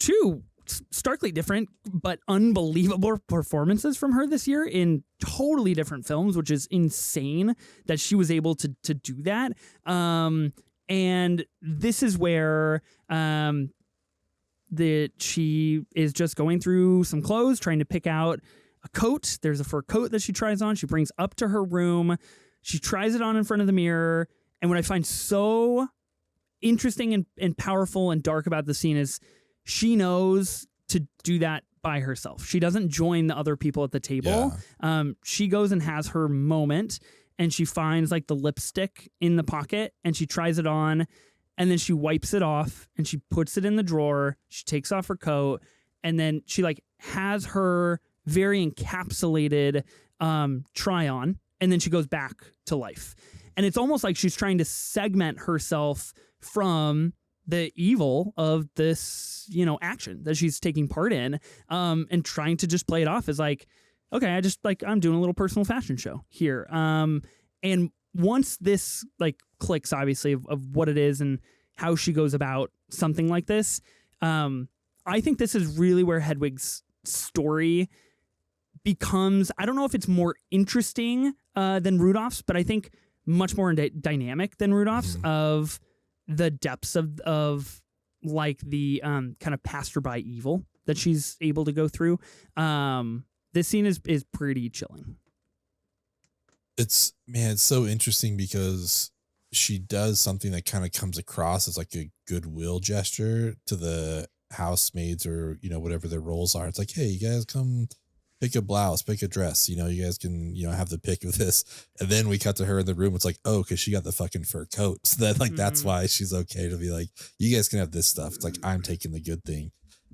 Two starkly different but unbelievable performances from her this year in totally different films, which is insane that she was able to do that. And this is where she is just going through some clothes, trying to pick out a coat. There's a fur coat that she tries on. She brings up to her room. She tries it on in front of the mirror. And what I find so interesting and powerful and dark about the scene is she knows to do that by herself. She doesn't join the other people at the table. Yeah. She goes and has her moment, and she finds like the lipstick in the pocket, and she tries it on, and then she wipes it off, and she puts it in the drawer. She takes off her coat, and then she like has her very encapsulated try on, and then she goes back to life. And it's almost like she's trying to segment herself from the evil of this, action that she's taking part in, and trying to just play it off as like, okay, I'm doing a little personal fashion show here. And once this like clicks, obviously, of what it is and how she goes about something like this, I think this is really where Hedwig's story becomes, I don't know if it's more interesting than Rudolph's, but I think much more dynamic than Rudolph's, of the depths of like the kind of passerby evil that she's able to go through. This scene is pretty chilling. It's so interesting because she does something that kind of comes across as like a goodwill gesture to the housemaids or, whatever their roles are. It's like, hey, you guys come pick a blouse, pick a dress, you guys can, have the pick of this. And then we cut to her in the room. It's like, oh, cause she got the fucking fur coat. So that like, that's why she's okay to be like, you guys can have this stuff. It's like, I'm taking the good thing.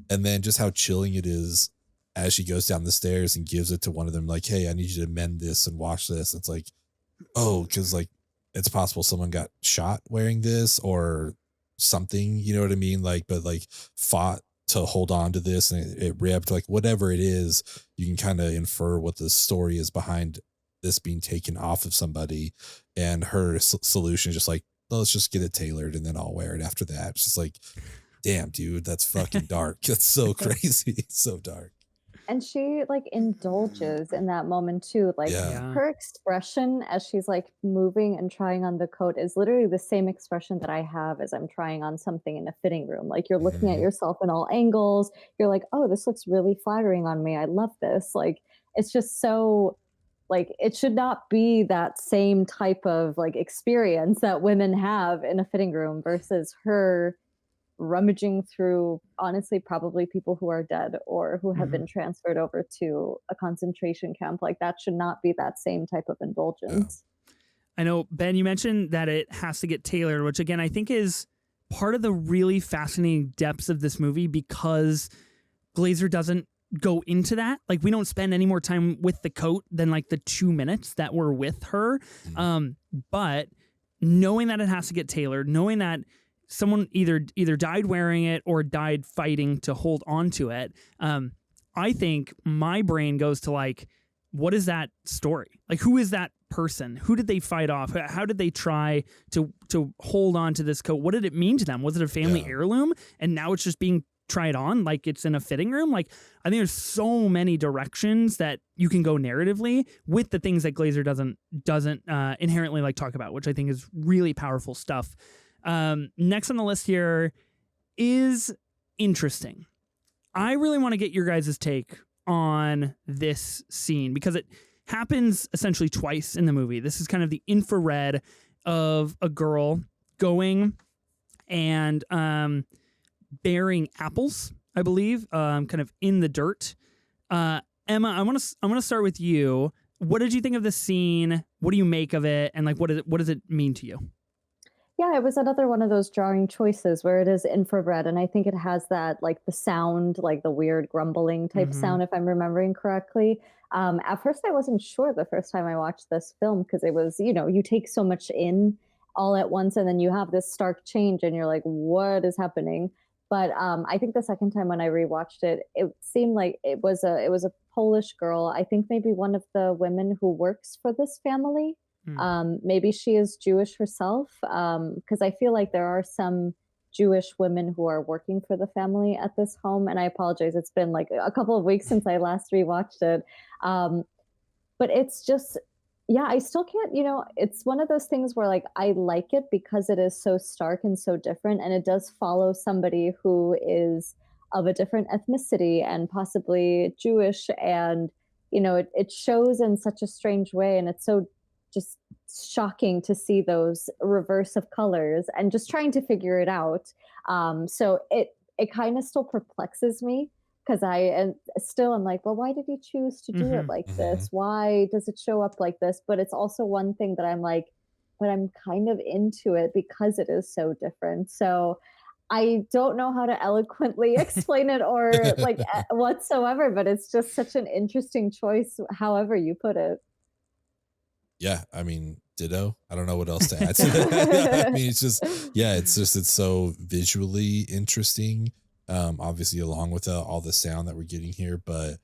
And then just how chilling it is as she goes down the stairs and gives it to one of them, like, hey, I need you to mend this and wash this. It's like, oh, cause like, it's possible someone got shot wearing this or something, you know what I mean? Like, but like fought to hold on to this and it ripped, like whatever it is, you can kind of infer what the story is behind this being taken off of somebody. And her solution is just like, well, let's just get it tailored and then I'll wear it after that. It's just like, damn, dude, that's fucking dark. That's so crazy. It's so dark. And she like indulges in that moment too. Like her expression as she's like moving and trying on the coat is literally the same expression that I have as I'm trying on something in a fitting room. Like you're looking at yourself in all angles. You're like, oh, this looks really flattering on me. I love this. Like, it's just so like, it should not be that same type of like experience that women have in a fitting room versus her rummaging through, honestly, probably people who are dead or who have been transferred over to a concentration camp. Like that should not be that same type of indulgence. I know, Ben, you mentioned that it has to get tailored, which again, I think is part of the really fascinating depths of this movie because Glazer doesn't go into that. Like we don't spend any more time with the coat than like the 2 minutes that we're with her. But knowing that it has to get tailored, knowing that someone either died wearing it or died fighting to hold on to it. I think my brain goes to like, what is that story? Like, who is that person? Who did they fight off? How did they try to hold on to this coat? What did it mean to them? Was it a family heirloom? And now it's just being tried on like it's in a fitting room. Like, I think there's so many directions that you can go narratively with the things that Glazer doesn't inherently like talk about, which I think is really powerful stuff. Next on the list here is interesting. I really want to get your guys' take on this scene because it happens essentially twice in the movie. This is kind of the infrared of a girl going and bearing apples, I believe, kind of in the dirt. Emma, I want to start with you. What did you think of this scene? What do you make of it? And like, what does it mean to you? Yeah, it was another one of those jarring choices where it is infrared, and I think it has that like the sound, like the weird grumbling type sound, if I'm remembering correctly. At first, I wasn't sure the first time I watched this film because it was, you take so much in all at once, and then you have this stark change, and you're like, what is happening? But I think the second time when I rewatched it, it seemed like it was a Polish girl. I think maybe one of the women who works for this family. Maybe she is Jewish herself, because I feel like there are some Jewish women who are working for the family at this home. And I apologize, it's been like a couple of weeks since I last rewatched it. But it's just, yeah, I still can't, it's one of those things where like I like it because it is so stark and so different, and it does follow somebody who is of a different ethnicity and possibly Jewish, and it shows in such a strange way, and it's so just shocking to see those reverse of colors and just trying to figure it out. So it kind of still perplexes me, because I'm like, well, why did he choose to do it like this? Why does it show up like this? But it's also one thing that I'm like, but I'm kind of into it because it is so different. So I don't know how to eloquently explain it or like whatsoever, but it's just such an interesting choice, however you put it. Yeah, I mean, ditto. I don't know what else to add to that. I mean, it's so visually interesting. Obviously, along with all the sound that we're getting here, but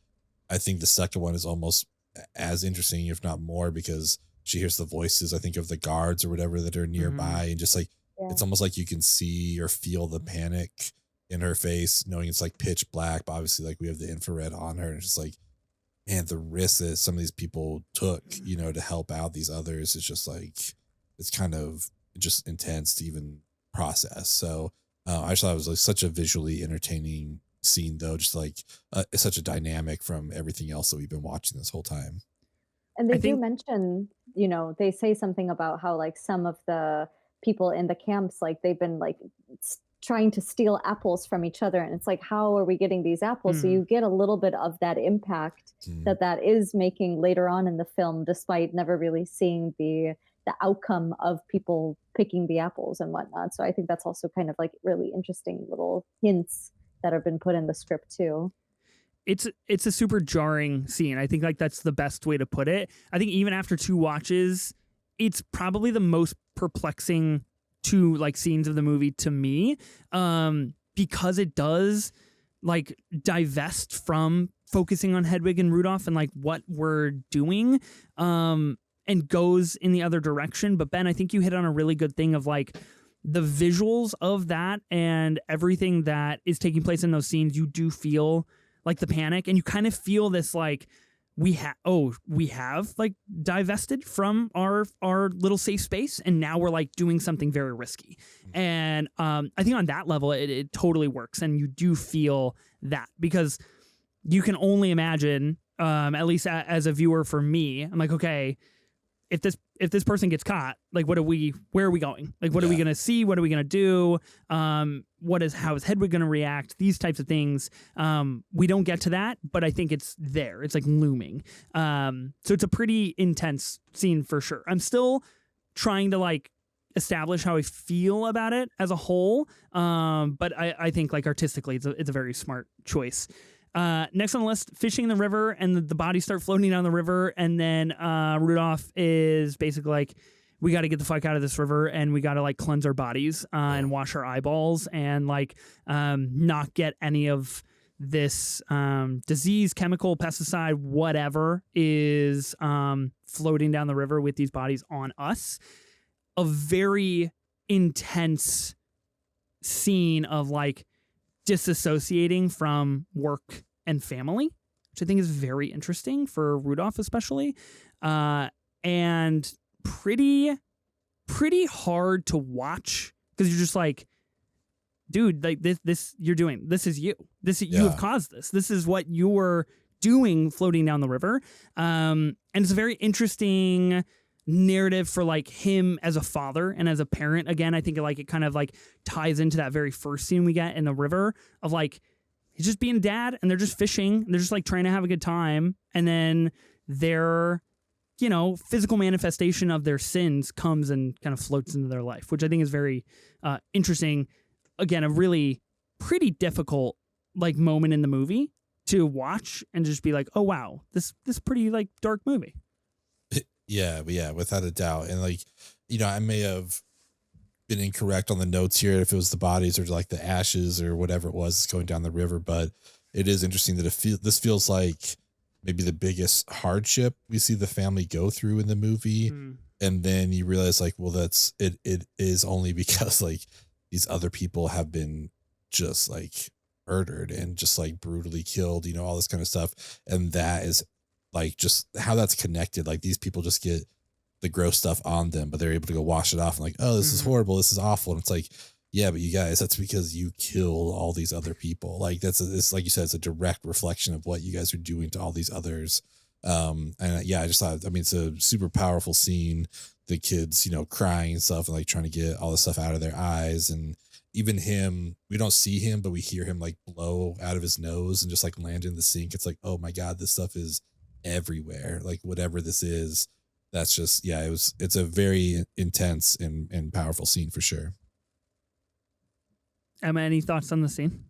I think the second one is almost as interesting, if not more, because she hears the voices, I think, of the guards or whatever that are nearby, and just like it's almost like you can see or feel the panic in her face, knowing it's like pitch black, but obviously like we have the infrared on her, and it's just like, and the risk that some of these people took, to help out these others, is just like, it's kind of just intense to even process. So I just thought it was like such a visually entertaining scene, though, just like it's such a dynamic from everything else that we've been watching this whole time. And they do mention, they say something about how like some of the people in the camps, like they've been like trying to steal apples from each other, and it's like, how are we getting these apples? So you get a little bit of that impact that is making later on in the film, despite never really seeing the outcome of people picking the apples and whatnot. So I think that's also kind of like really interesting little hints that have been put in the script too. It's a super jarring scene. I think like that's the best way to put it. I think even after 2 watches, it's probably the most perplexing 2 like scenes of the movie to me, because it does like divest from focusing on Hedwig and Rudolph and like what we're doing, and goes in the other direction. But Ben, I think you hit on a really good thing of like the visuals of that and everything that is taking place in those scenes. You do feel like the panic, and you kind of feel this like, we have like divested from our little safe space, and now we're like doing something very risky. And I think on that level it totally works, and you do feel that, because you can only imagine, at least as a viewer for me, I'm like, okay, if this person gets caught, like where are we going? Like what are we going to see? What are we going to do? How is Hedwig going to react? These types of things. We don't get to that, but I think it's there. It's like looming. So it's a pretty intense scene for sure. I'm still trying to like establish how I feel about it as a whole. But I think like artistically, it's a very smart choice. Next on the list, fishing in the river, and the bodies start floating down the river, and then Rudolph is basically like, we got to get the fuck out of this river, and we got to like cleanse our bodies and wash our eyeballs, and like not get any of this disease, chemical, pesticide, whatever is floating down the river with these bodies on us. A very intense scene of like disassociating from work and family, which I think is very interesting for Rudolph especially, and pretty hard to watch, because you're just like, dude, like this you're doing, this is you, you have caused this. This is what you're doing floating down the river. And it's a very interesting narrative for like him as a father and as a parent. Again, I think it kind of like ties into that very first scene we get in the river of like, he's just being a dad, and they're just fishing, and they're just like trying to have a good time. And then their, physical manifestation of their sins comes and kind of floats into their life, which I think is very interesting. Again, a really pretty difficult like moment in the movie to watch and just be like, oh wow, this pretty like dark movie. Yeah, without a doubt. And like, I may have been incorrect on the notes here if it was the bodies or like the ashes or whatever it was going down the river, but it is interesting that this feels like maybe the biggest hardship we see the family go through in the movie. And then you realize like, well, it is only because like these other people have been just like murdered and just like brutally killed, you know, all this kind of stuff. And that is like just how that's connected. Like these people just get the gross stuff on them, but they're able to go wash it off and like, oh, this is horrible. This is awful. And it's like, yeah, but you guys, that's because you killed all these other people. Like it's like you said, it's a direct reflection of what you guys are doing to all these others. And yeah, I just thought, I mean, it's a super powerful scene. The kids, you know, crying and stuff and like trying to get all the stuff out of their eyes. And even him, we don't see him, but we hear him like blow out of his nose and just like land in the sink. It's like, oh my God, this stuff is everywhere. Like whatever this is, that's just, yeah, it's a very intense and powerful scene for sure. Emma, any thoughts on the scene?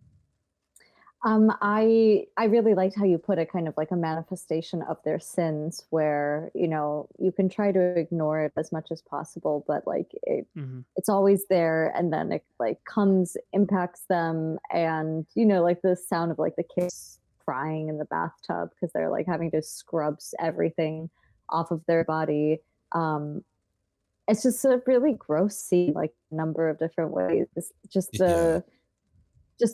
I really liked how you put it, kind of like a manifestation of their sins, where, you know, you can try to ignore it as much as possible, but like it's always there, and then it like comes, impacts them, and you know, like the sound of like the kids crying in the bathtub because they're like having to scrub everything off of their body. It's just a really gross scene, like a number of different ways. It's just the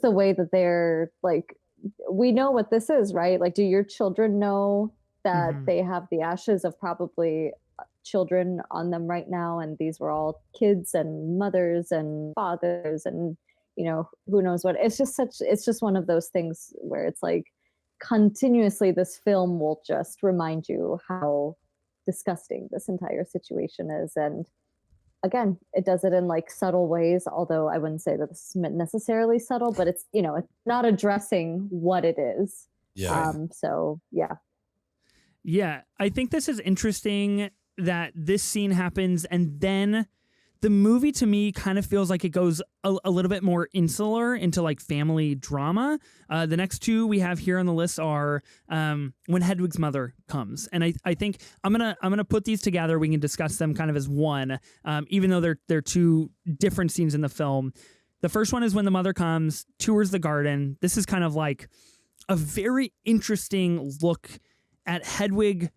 way that they're like, we know what this is, right? Like, do your children know that they have the ashes of probably children on them right now? And these were all kids and mothers and fathers and, you know, who knows what. It's just one of those things where it's like continuously this film will just remind you how disgusting this entire situation is. And again, it does it in like subtle ways, although I wouldn't say that this is necessarily subtle, but it's, you know, it's not addressing what it is. Yeah. So yeah. Yeah. I think this is interesting that this scene happens and then the movie to me kind of feels like it goes a little bit more insular into like family drama. The next two we have here on the list are when Hedwig's mother comes, and I think I'm gonna put these together. We can discuss them kind of as one, even though they're two different scenes in the film. The first one is when the mother comes, tours the garden. This is kind of like a very interesting look at Hedwig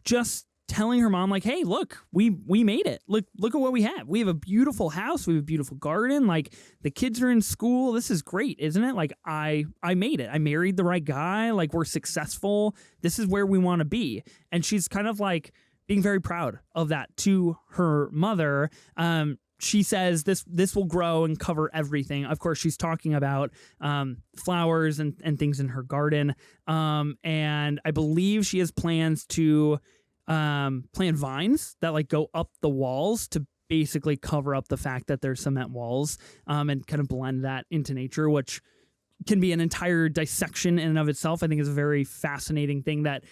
just telling her mom, like, hey, look, we made it. Look at what we have. We have a beautiful house. We have a beautiful garden. Like, the kids are in school. This is great, isn't it? Like, I made it. I married the right guy. Like, we're successful. This is where we want to be. And she's kind of like being very proud of that to her mother. She says this will grow and cover everything. Of course, she's talking about flowers and things in her garden. And I believe she has plans to plant vines that like go up the walls to basically cover up the fact that there's cement walls, and kind of blend that into nature, which can be an entire dissection in and of itself. I think is a very fascinating thing that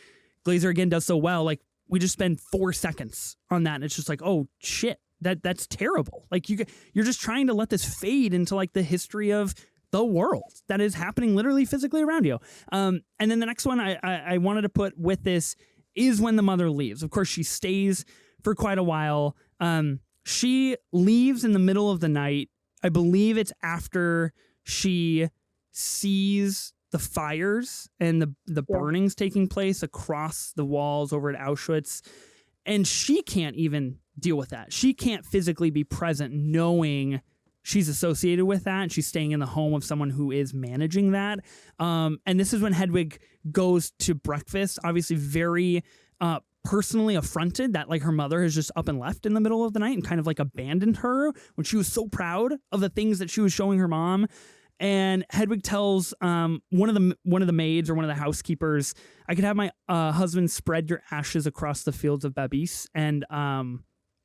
Glazer again does so well. Like, we just spend 4 seconds on that and it's just like, oh shit, that's terrible. Like, you're just trying to let this fade into like the history of the world that is happening literally physically around you. And then the next one I wanted to put with this is when the mother leaves. Of course, she stays for quite a while. She leaves in the middle of the night. I believe it's after she sees the fires and the burnings taking place across the walls over at Auschwitz. And she can't even deal with that. She can't physically be present knowing she's associated with that, and she's staying in the home of someone who is managing that. And this is when Hedwig goes to breakfast, obviously very personally affronted that like her mother has just up and left in the middle of the night and kind of like abandoned her when she was so proud of the things that she was showing her mom. And Hedwig tells one of the maids or one of the housekeepers, I could have my husband spread your ashes across the fields of Babis. And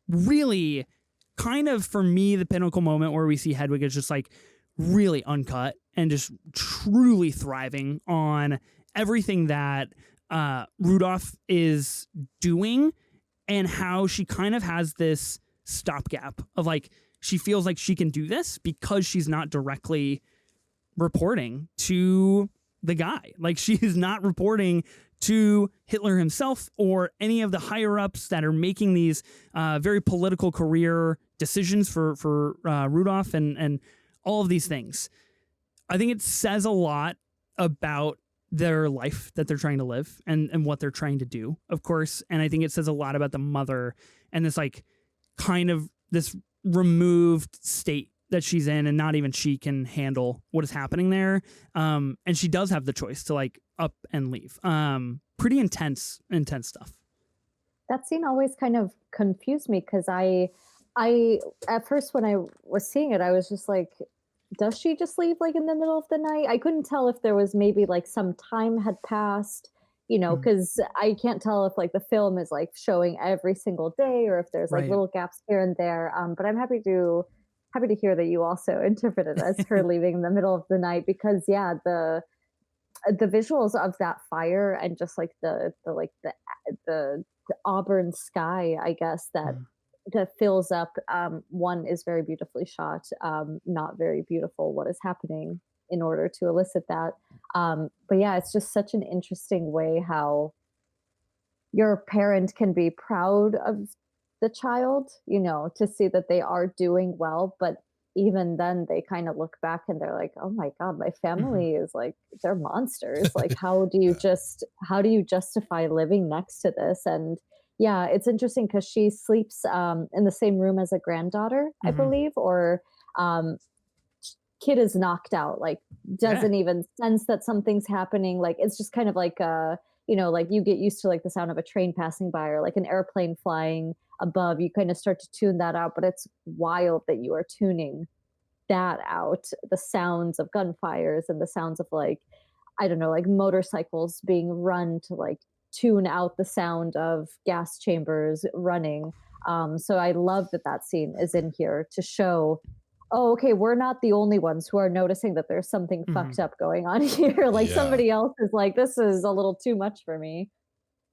really kind of, for me, the pinnacle moment where we see Hedwig is just like really uncut and just truly thriving on everything that Rudolph is doing, and how she kind of has this stopgap of like, she feels like she can do this because she's not directly reporting to the guy. Like, she is not reporting to Hitler himself or any of the higher ups that are making these very political career decisions for Rudolph and all of these things. I think it says a lot about their life that they're trying to live and what they're trying to do, of course. And I think it says a lot about the mother and this like kind of this removed state that she's in, and not even she can handle what is happening there. And she does have the choice to like up and leave. Pretty intense stuff. That scene always kind of confused me because I at first when I was seeing it, I was just like, does she just leave like in the middle of the night? I couldn't tell if there was maybe like some time had passed, you know, because I can't tell if like the film is like showing every single day or if there's like little gaps here and there. But I'm happy to hear that you also interpret it as her leaving in the middle of the night, because yeah, the visuals of that fire and just like the auburn sky, I guess, that fills up, one is very beautifully shot, not very beautiful what is happening in order to elicit that. But yeah, it's just such an interesting way how your parent can be proud of the child, you know, to see that they are doing well, but even then they kind of look back and they're like, oh my God, my family is like, they're monsters. Like, how do you justify living next to this? And yeah, it's interesting because she sleeps in the same room as a granddaughter, I believe, or kid is knocked out, like doesn't even sense that something's happening. Like, it's just kind of like, you know, like you get used to like the sound of a train passing by or like an airplane flying above. You kind of start to tune that out, but it's wild that you are tuning that out. The sounds of gunfires and the sounds of like, I don't know, like motorcycles being run to like tune out the sound of gas chambers running. So I love that scene is in here to show, oh, okay, we're not the only ones who are noticing that there's something fucked up going on here. Like somebody else is like, this is a little too much for me.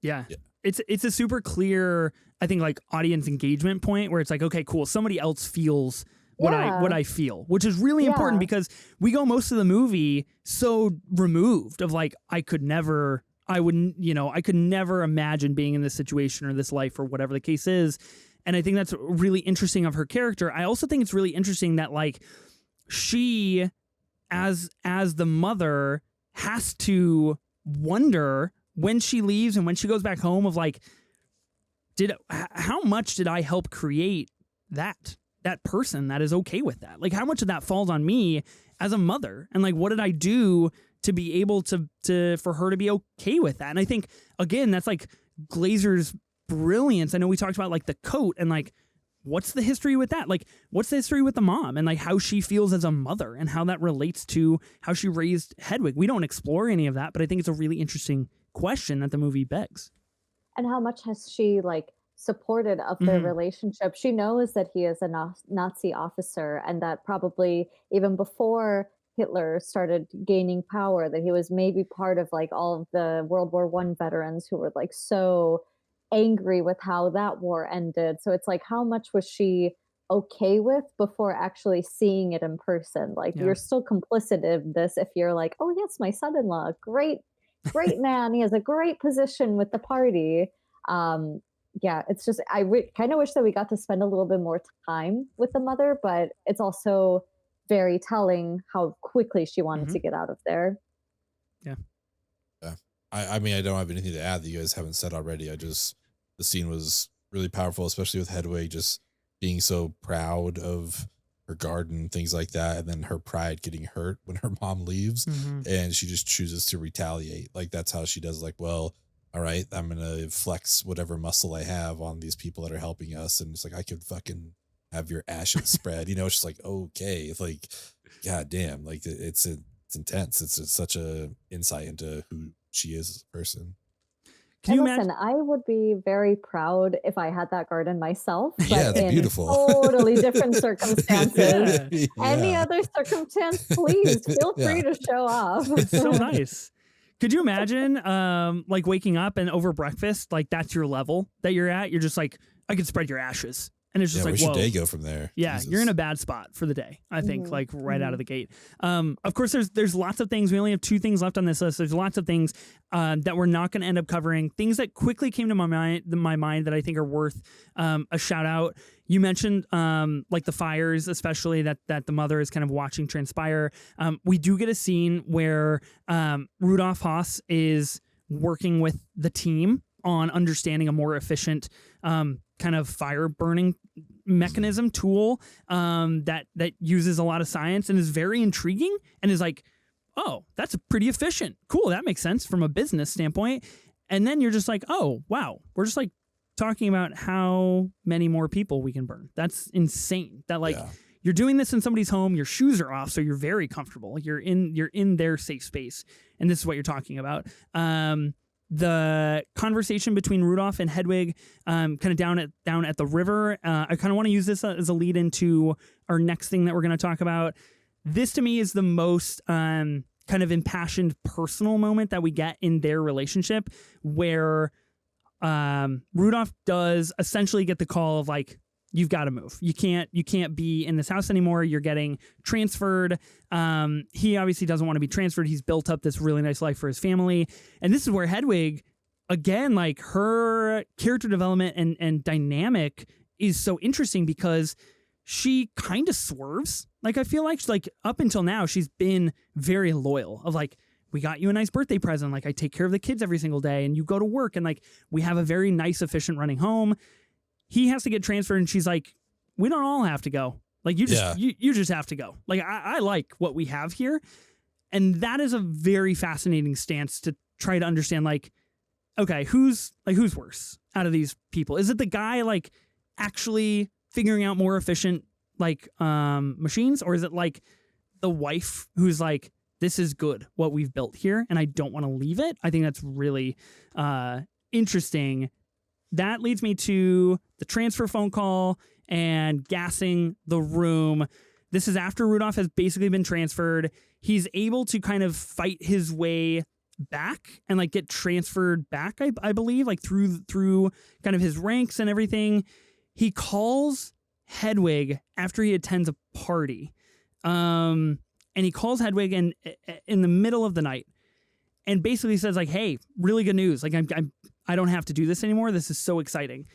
Yeah. It's a super clear, I think, like audience engagement point where it's like, okay, cool, somebody else feels what I feel, which is really important because we go most of the movie so removed of like, I could never imagine being in this situation or this life or whatever the case is. And I think that's really interesting of her character. I also think it's really interesting that like she, as the mother, has to wonder when she leaves and when she goes back home of like, how much did I help create that person that is okay with that? Like, how much of that falls on me as a mother? And like, what did I do to be able to for her to be okay with that? And I think, again, that's like Glazer's brilliance. I know we talked about like the coat and like, what's the history with that? Like, what's the history with the mom and like how she feels as a mother and how that relates to how she raised Hedwig? We don't explore any of that, but I think it's a really interesting question that the movie begs. And how much has she like supported of their relationship? She knows that he is a Nazi officer and that probably even before Hitler started gaining power, that he was maybe part of like all of the World War I veterans who were like so angry with how that war ended. So it's like, how much was she okay with before actually seeing it in person? Like, you're still complicit in this if you're like, oh yes, my son-in-law, great man, he has a great position with the party. It's just, I kind of wish that we got to spend a little bit more time with the mother, but it's also very telling how quickly she wanted to get out of there. I mean, I don't have anything to add that you guys haven't said already. The scene was really powerful, especially with Hedwig just being so proud of her garden, things like that, and then her pride getting hurt when her mom leaves, and she just chooses to retaliate. Like, that's how she does. Like, well, all right, I'm gonna flex whatever muscle I have on these people that are helping us, and it's like, I could fucking have your ashes spread. You know, it's just like, okay, it's like, god damn, like it's intense. It's just such a insight into who she is as a person. Can you imagine? I would be very proud if I had that garden myself, but it's in beautiful. Totally different circumstances. Any other circumstance, please feel free to show off. It's so nice. Could you imagine like waking up and over breakfast, like that's your level that you're at? You're just like, I could spread your ashes. And it's just like, where's your whoa. day go from there? Yeah, Jesus. you're in a bad spot for the day, I think, like right out of the gate. Of course, there's lots of things. We only have 2 things left on this list. There's lots of things that we're not going to end up covering. Things that quickly came to my mind that I think are worth a shout out. You mentioned like the fires, especially that the mother is kind of watching transpire. We do get a scene where Rudolph Haas is working with the team on understanding a more efficient kind of fire burning mechanism tool that uses a lot of science and is very intriguing and is like, oh, that's pretty efficient. Cool. That makes sense from a business standpoint. And then you're just like, oh, wow. We're just like talking about how many more people we can burn. That's insane. That like you're doing this in somebody's home, your shoes are off, so you're very comfortable. You're in their safe space. And this is what you're talking about. The conversation between Rudolph and Hedwig, kind of down at the river. I kind of want to use this as a lead into our next thing that we're going to talk about. This to me is the most kind of impassioned personal moment that we get in their relationship, where Rudolph does essentially get the call of like, you've got to move. You can't be in this house anymore. You're getting transferred. He obviously doesn't want to be transferred. He's built up this really nice life for his family. And this is where Hedwig, again, like her character development and dynamic is so interesting because she kind of swerves. Like, I feel like up until now, she's been very loyal of like, we got you a nice birthday present. Like, I take care of the kids every single day and you go to work and like, we have a very nice, efficient running home. He has to get transferred and she's like, we don't all have to go. Like you just have to go. Like I like what we have here. And that is a very fascinating stance to try to understand, like, okay, who's worse out of these people? Is it the guy like actually figuring out more efficient like machines? Or is it like the wife who's like, this is good, what we've built here, and I don't want to leave it? I think that's really interesting. That leads me to the transfer phone call and gassing the room. This is after Rudolph has basically been transferred. He's able to kind of fight his way back and like get transferred back, I believe, like through kind of his ranks and everything. He calls Hedwig after he attends a party. And he calls Hedwig in the middle of the night and basically says like, hey, really good news. Like I don't have to do this anymore. This is so exciting.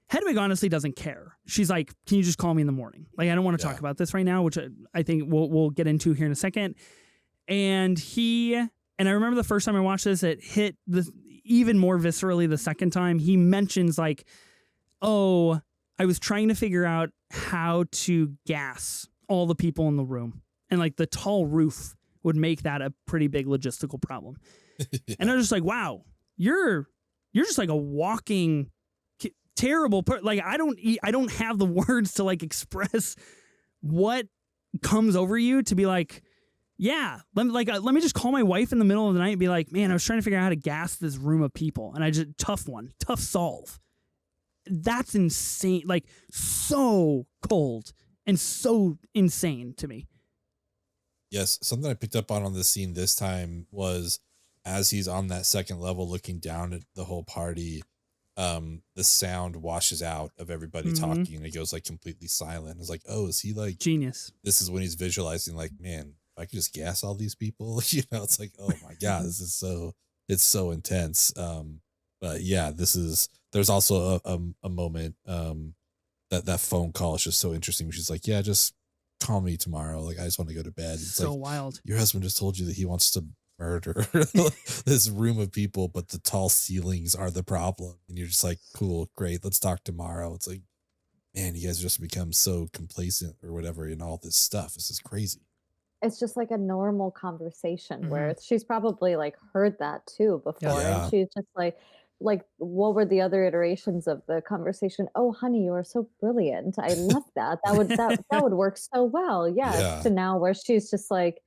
Hedwig honestly doesn't care. She's like, can you just call me in the morning? Like, I don't want to talk about this right now, which I think we'll get into here in a second. And I remember the first time I watched this, it hit even more viscerally the second time. He mentions like, oh, I was trying to figure out how to gas all the people in the room. And like the tall roof would make that a pretty big logistical problem. And I was just like, wow, you're just like a walking terrible like I don't have the words to like express what comes over you to be like, yeah, let me just call my wife in the middle of the night and be like, man, I was trying to figure out how to gas this room of people and I just tough solve. That's insane. Like so cold and so insane to me. Yes, something I picked up on this scene this time was as he's on that second level looking down at the whole party, the sound washes out of everybody talking and it goes like completely silent. It's like, oh, is he like genius? This is when he's visualizing like, man, if I could just gas all these people, you know, it's like, oh my God, this is it's so intense. But yeah, there's also a moment, that phone call is just so interesting. She's like, yeah, just call me tomorrow. Like, I just want to go to bed. It's so like, wild. Your husband just told you that he wants to murder this room of people, but the tall ceilings are the problem. And you're just like, cool, great, let's talk tomorrow. It's like, man, you guys just become so complacent or whatever in all this stuff. This is crazy. It's just like a normal conversation where she's probably like heard that too before. Yeah. And she's just like, what were the other iterations of the conversation? Oh, honey, you are so brilliant. I love that. That would work so well. Yeah. To now where she's just like,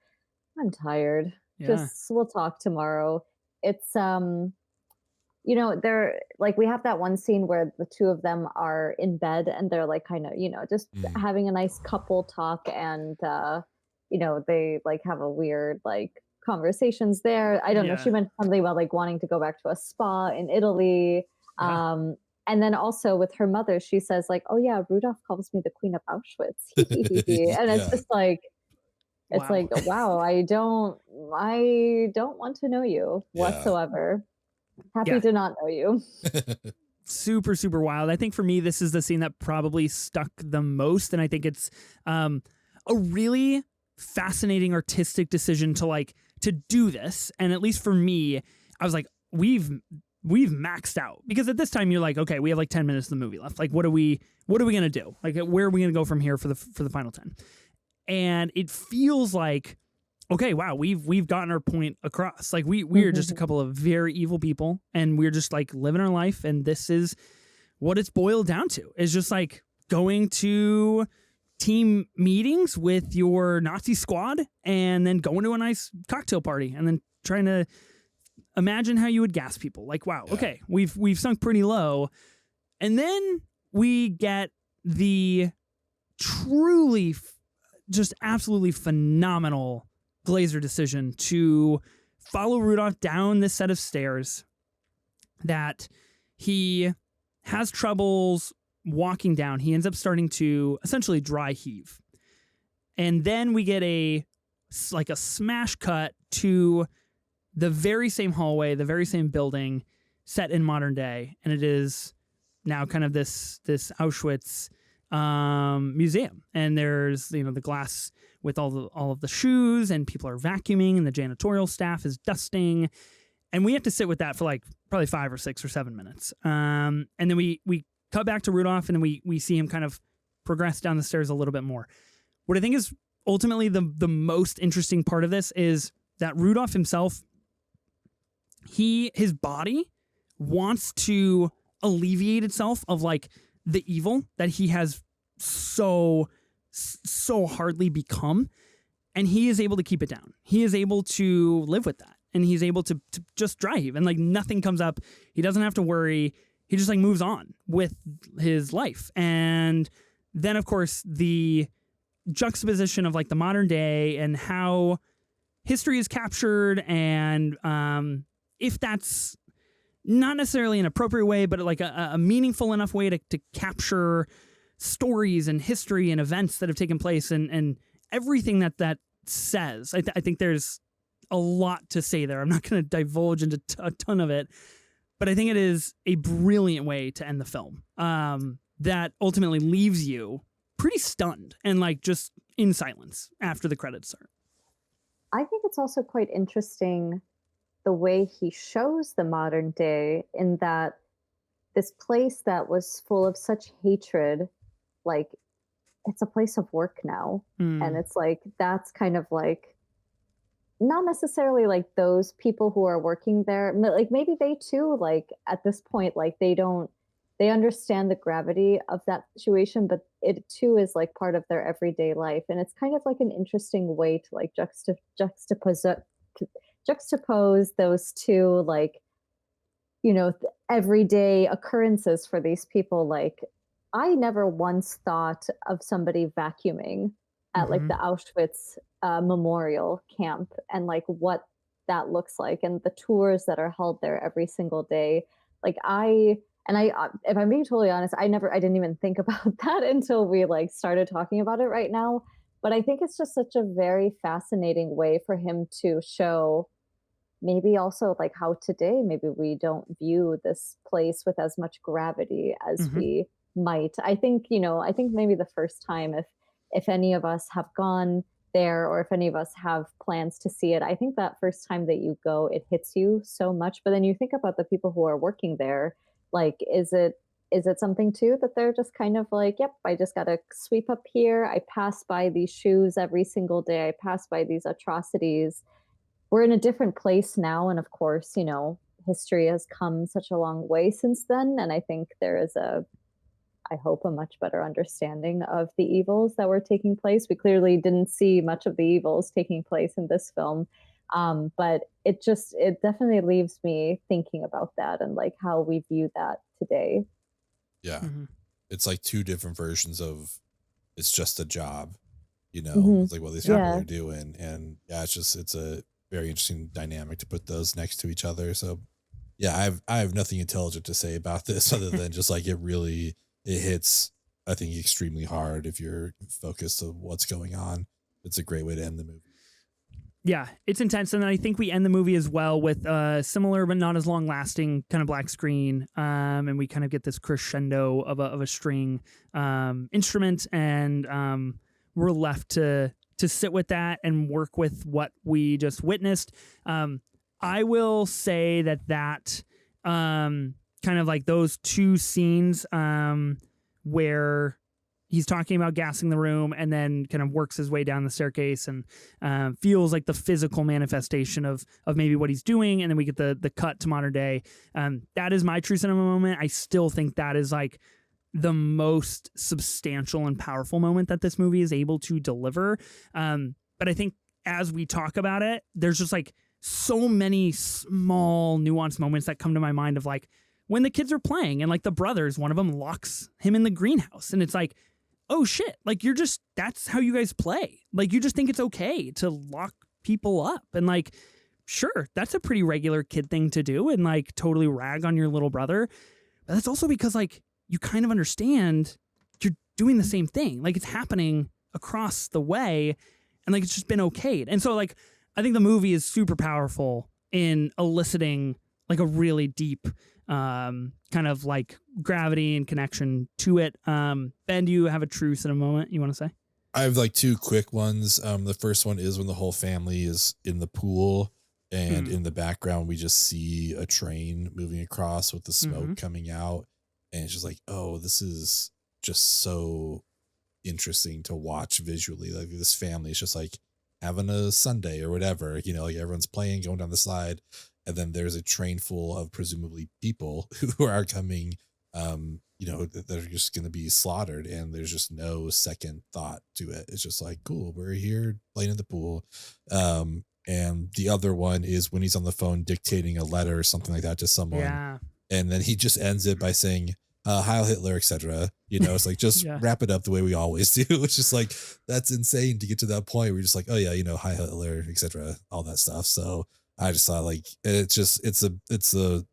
I'm tired. We'll talk tomorrow. It's you know, they're like, we have that one scene where the two of them are in bed and they're like kind of, you know, just having a nice couple talk and you know, they like have a weird like conversations there. I don't know. She mentioned something about like wanting to go back to a spa in Italy. And And then also with her mother, she says like, "Oh yeah, Rudolph calls me the Queen of Auschwitz." And it's just like, it's like, wow, I don't want to know you whatsoever. Happy to not know you. Super, super wild. I think for me, this is the scene that probably stuck the most. And I think it's a really fascinating artistic decision to do this. And at least for me, I was like, we've maxed out, because at this time you're like, okay, we have like 10 minutes of the movie left. Like, what are we going to do? Like, where are we going to go from here for the final 10? And it feels like, okay, wow, we've gotten our point across. Like we are just a couple of very evil people, and we're just like living our life. And this is what it's boiled down to, is just like going to team meetings with your Nazi squad, and then going to a nice cocktail party, and then trying to imagine how you would gas people. Like, wow, okay, we've sunk pretty low. And then we get the truly just absolutely phenomenal Glazer decision to follow Rudolph down this set of stairs that he has troubles walking down. He ends up starting to essentially dry heave. And then we get a smash cut to the very same hallway, the very same building, set in modern day. And it is now kind of this Auschwitz museum. And there's, the glass with all of the shoes, and people are vacuuming, and the janitorial staff is dusting. And we have to sit with that for like probably 5 or 6 or 7 minutes. And then we cut back to Rudolph, and then we see him kind of progress down the stairs a little bit more. What I think is ultimately the most interesting part of this is that Rudolph himself, his body wants to alleviate itself of like the evil that he has so hardly become, and he is able to keep it down. He is able to live with that, and he's able to just dry heave, and like nothing comes up. He doesn't have to worry. He just like moves on with his life. And then of course the juxtaposition of like the modern day and how history is captured, and if that's not necessarily an appropriate way, but like a meaningful enough way to capture stories and history and events that have taken place, and everything that says. I think there's a lot to say there. I'm not going to divulge into a ton of it, but I think it is a brilliant way to end the film that ultimately leaves you pretty stunned and like just in silence after the credits start. I think it's also quite interesting the way he shows the modern day, in that this place that was full of such hatred, like it's a place of work now. And it's like, that's kind of like, not necessarily like those people who are working there, like maybe they too, like at this point, like they understand the gravity of that situation, but it too is like part of their everyday life. And it's kind of like an interesting way to like juxtapose those two, like, everyday occurrences for these people. Like, I never once thought of somebody vacuuming at like the Auschwitz memorial camp, and like what that looks like, and the tours that are held there every single day. Like if I'm being totally honest, I didn't even think about that until we like started talking about it right now. But I think it's just such a very fascinating way for him to show maybe also like how today maybe we don't view this place with as much gravity as we might. I think maybe the first time, if any of us have gone there, or if any of us have plans to see it, I think that first time that you go, it hits you so much. But then you think about the people who are working there, like, is it something too that they're just kind of like, yep, I just gotta sweep up here, I pass by these shoes every single day, I pass by these atrocities. We're in a different place now, and of course, history has come such a long way since then, and I think there is I hope a much better understanding of the evils that were taking place. We clearly didn't see much of the evils taking place in this film, but it definitely leaves me thinking about that and like how we view that today. Yeah. It's like two different versions of it's just a job, it's like what these people are doing. And yeah, it's a very interesting dynamic to put those next to each other. So yeah, I have nothing intelligent to say about this other than just like it hits, I think, extremely hard if you're focused on what's going on. It's a great way to end the movie. Yeah, it's intense. And then I think we end the movie as well with similar but not as long lasting kind of black screen. And we kind of get this crescendo of a string instrument, and we're left to sit with that and work with what we just witnessed. I will say that kind of like those two scenes where he's talking about gassing the room and then kind of works his way down the staircase and feels like the physical manifestation of maybe what he's doing. And then we get the cut to modern day. That is my true cinema moment. I still think that is like the most substantial and powerful moment that this movie is able to deliver. But I think as we talk about it, there's just like so many small nuanced moments that come to my mind of like when the kids are playing and like the brothers, one of them locks him in the greenhouse, and it's like, oh shit, like that's how you guys play. Like you just think it's okay to lock people up. And like, sure, that's a pretty regular kid thing to do and like totally rag on your little brother. But that's also because like you kind of understand you're doing the same thing. Like it's happening across the way and like it's just been okayed. And so like, I think the movie is super powerful in eliciting like a really deep kind of like gravity and connection to it. Ben, do you have a true cinema moment you want to say? I have like two quick ones. The first one is when the whole family is in the pool and in the background we just see a train moving across with the smoke coming out, and it's just like, oh, this is just so interesting to watch visually. Like this family is just like having a Sunday or whatever, you know, like everyone's playing, going down the slide. And then there's a train full of presumably people who are coming, you know, that are just going to be slaughtered. And there's just no second thought to it. It's just like, cool, we're here playing in the pool. And the other one is when he's on the phone dictating a letter or something like that to someone. Yeah. And then he just ends it by saying, Heil Hitler, etc. You know, it's like, just wrap it up the way we always do. It's just like, that's insane to get to that point where you're just like, oh yeah, you know, Heil Hitler, etc. All that stuff. So I just thought like, it's a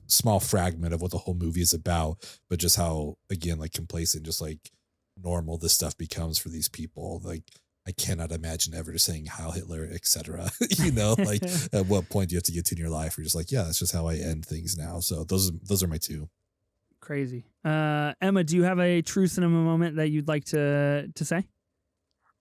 small fragment of what the whole movie is about, but just how, again, like complacent, just like normal this stuff becomes for these people. Like, I cannot imagine ever saying Heil Hitler, etc. You know, like at what point do you have to get to in your life where you're just like, yeah, that's just how I end things now. So those are my two. Crazy. Emma, do you have a true cinema moment that you'd like to say?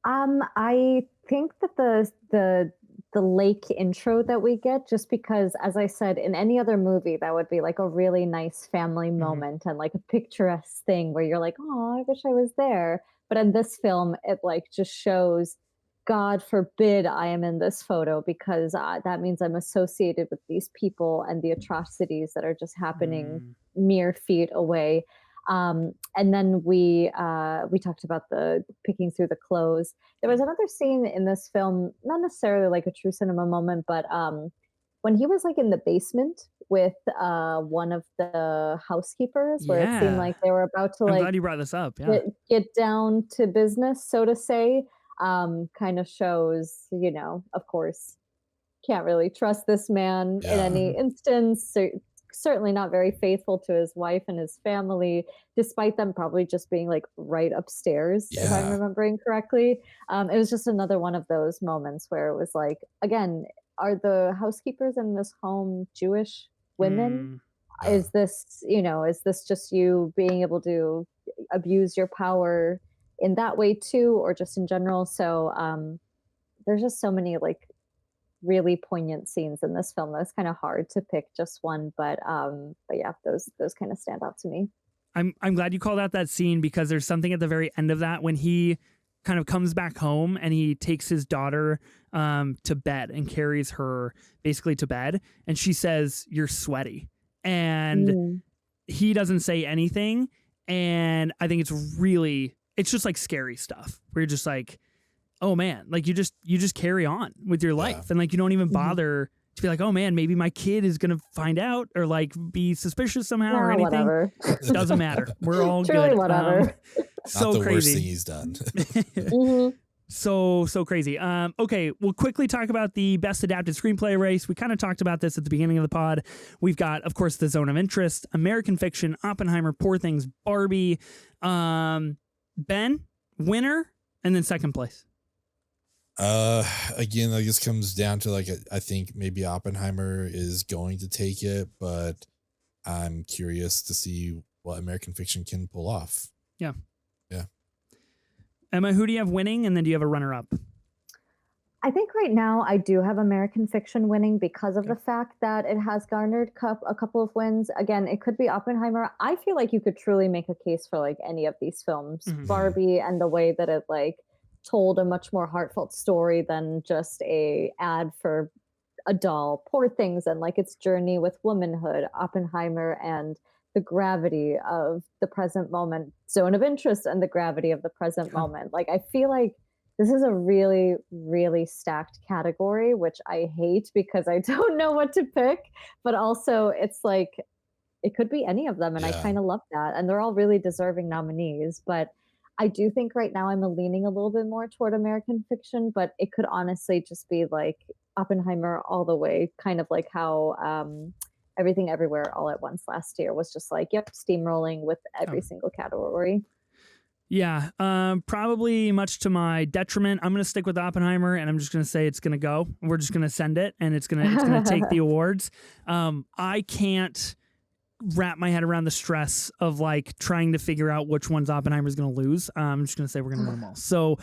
I think that the lake intro that we get, just because, as I said, in any other movie, that would be like a really nice family moment and like a picturesque thing where you're like, oh, I wish I was there. But in this film, it like just shows, God forbid I am in this photo, because that means I'm associated with these people and the atrocities that are just happening mere feet away. And then we talked about the picking through the clothes. There was another scene in this film, not necessarily like a true cinema moment, but when he was like in the basement with one of the housekeepers, where it seemed like they were about to I'm glad you brought this up. Get down to business, so to say. Kind of shows, you know, of course, can't really trust this man in any instance. Certainly not very faithful to his wife and his family, despite them probably just being like right upstairs, if I'm remembering correctly. It was just another one of those moments where it was like, again, are the housekeepers in this home Jewish women? Is this just you being able to abuse your power in that way too, or just in general? So there's just so many like really poignant scenes in this film that it's kind of hard to pick just one, but yeah, those kind of stand out to me. I'm glad you called out that scene, because there's something at the very end of that when he kind of comes back home and he takes his daughter to bed and carries her basically to bed, and she says, "You're sweaty," and he doesn't say anything, and I think it's just like scary stuff where you're just like, oh man, like you just carry on with your life, and like you don't even bother to be like, oh man, maybe my kid is gonna find out or like be suspicious somehow or anything. Whatever. It doesn't matter. We're all truly good. Whatever. So not the crazy. worst thing he's done. So crazy. Okay, we'll quickly talk about the best adapted screenplay race. We kind of talked about this at the beginning of the pod. We've got, of course, The Zone of Interest, American Fiction, Oppenheimer, Poor Things, Barbie. Ben, winner, and then second place. Again, like this comes down to like I think maybe Oppenheimer is going to take it, but I'm curious to see what American Fiction can pull off. Yeah. Yeah. Emma, who do you have winning, and then do you have a runner-up? I think right now I do have American Fiction winning because of the fact that it has garnered a couple of wins. Again, it could be Oppenheimer. I feel like you could truly make a case for like any of these films. Mhm. Barbie and the way that it like told a much more heartfelt story than just a ad for a doll. Poor Things and like its journey with womanhood. Oppenheimer and the gravity of the present moment. Zone of Interest and the gravity of the present moment. Like I feel like this is a really, really stacked category, which I hate because I don't know what to pick. But also, it's like it could be any of them, and I kind of love that. And they're all really deserving nominees. But I do think right now I'm leaning a little bit more toward American Fiction, but it could honestly just be like Oppenheimer all the way, kind of like how Everything Everywhere All at Once last year was just like, yep, steamrolling with every single category. Yeah, probably much to my detriment. I'm going to stick with Oppenheimer, and I'm just going to say it's going to go. We're just going to send it, and it's going to take the awards. I can't wrap my head around the stress of like trying to figure out which ones Oppenheimer's going to lose. I'm just going to say we're going to win them all. So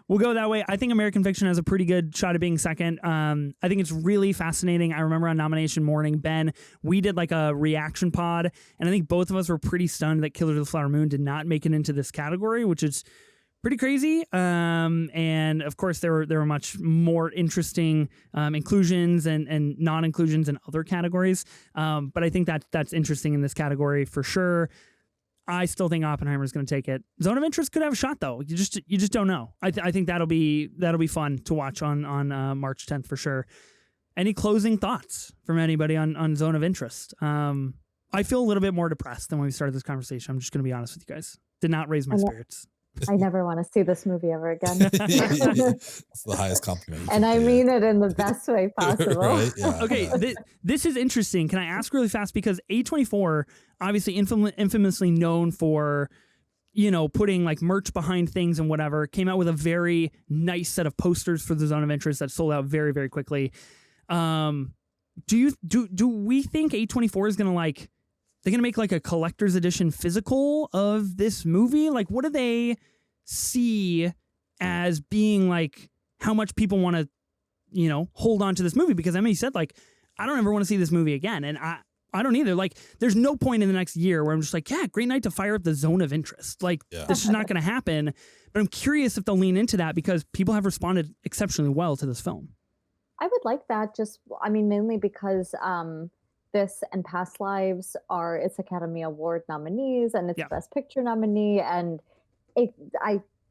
we'll go that way. I think American Fiction has a pretty good shot at being second. I think it's really fascinating. I remember on nomination morning, Ben, we did like a reaction pod, and I think both of us were pretty stunned that Killers of the Flower Moon did not make it into this category, which is pretty crazy. And of course there were much more interesting inclusions and non-inclusions in other categories. But I think that's interesting in this category for sure. I still think Oppenheimer is going to take it. Zone of Interest could have a shot though. You just don't know. I think that'll be fun to watch on March 10th for sure. Any closing thoughts from anybody on Zone of Interest? I feel a little bit more depressed than when we started this conversation. I'm just going to be honest with you guys. Did not raise my spirits. I never want to see this movie ever again. It's the highest compliment. And I mean it in the best way possible. Right? Yeah, okay, this is interesting. Can I ask really fast? Because A24, obviously infamously known for, putting like merch behind things and whatever, came out with a very nice set of posters for the Zone of Interest that sold out very, very quickly. Do we think A24 is going to they're going to make like a collector's edition physical of this movie? Like, what do they see as being like how much people want to, hold on to this movie? Because Emily said, like, I don't ever want to see this movie again. And I don't either. Like, there's no point in the next year where I'm just like, yeah, great night to fire up the Zone of Interest. Like, this is not going to happen. But I'm curious if they'll lean into that because people have responded exceptionally well to this film. I would like that mainly because this and Past Lives are its Academy Award nominees and its Best Picture nominee. And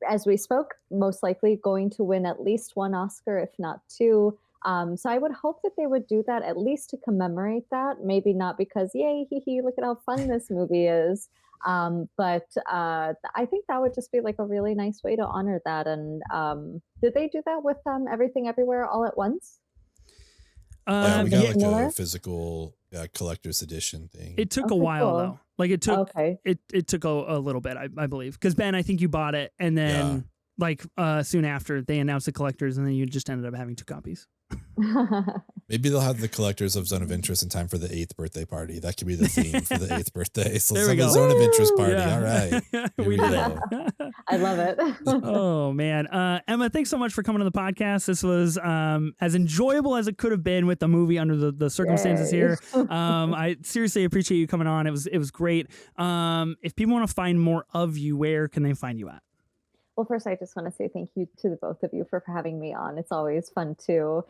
as we spoke, most likely going to win at least one Oscar, if not two. So I would hope that they would do that at least to commemorate that. Maybe not because, yay, look at how fun this movie is. But I think that would just be like a really nice way to honor that. And did they do that with Everything Everywhere All at Once? We got like a physical collector's edition thing. It took a while though. Like it took it took a little bit, I believe. Because Ben, I think you bought it, and then soon after they announced the collectors, and then you just ended up having two copies. Maybe they'll have the collectors of Zone of Interest in time for the 8th birthday party. That could be the theme for the 8th birthday. So there we go. The Zone of Interest party. Yeah. All right. We did it. I love it. Oh, man. Emma, thanks so much for coming on the podcast. This was as enjoyable as it could have been with the movie under the circumstances here. I seriously appreciate you coming on. It was great. If people want to find more of you, where can they find you at? Well, first, I just want to say thank you to the both of you for having me on. It's always fun to,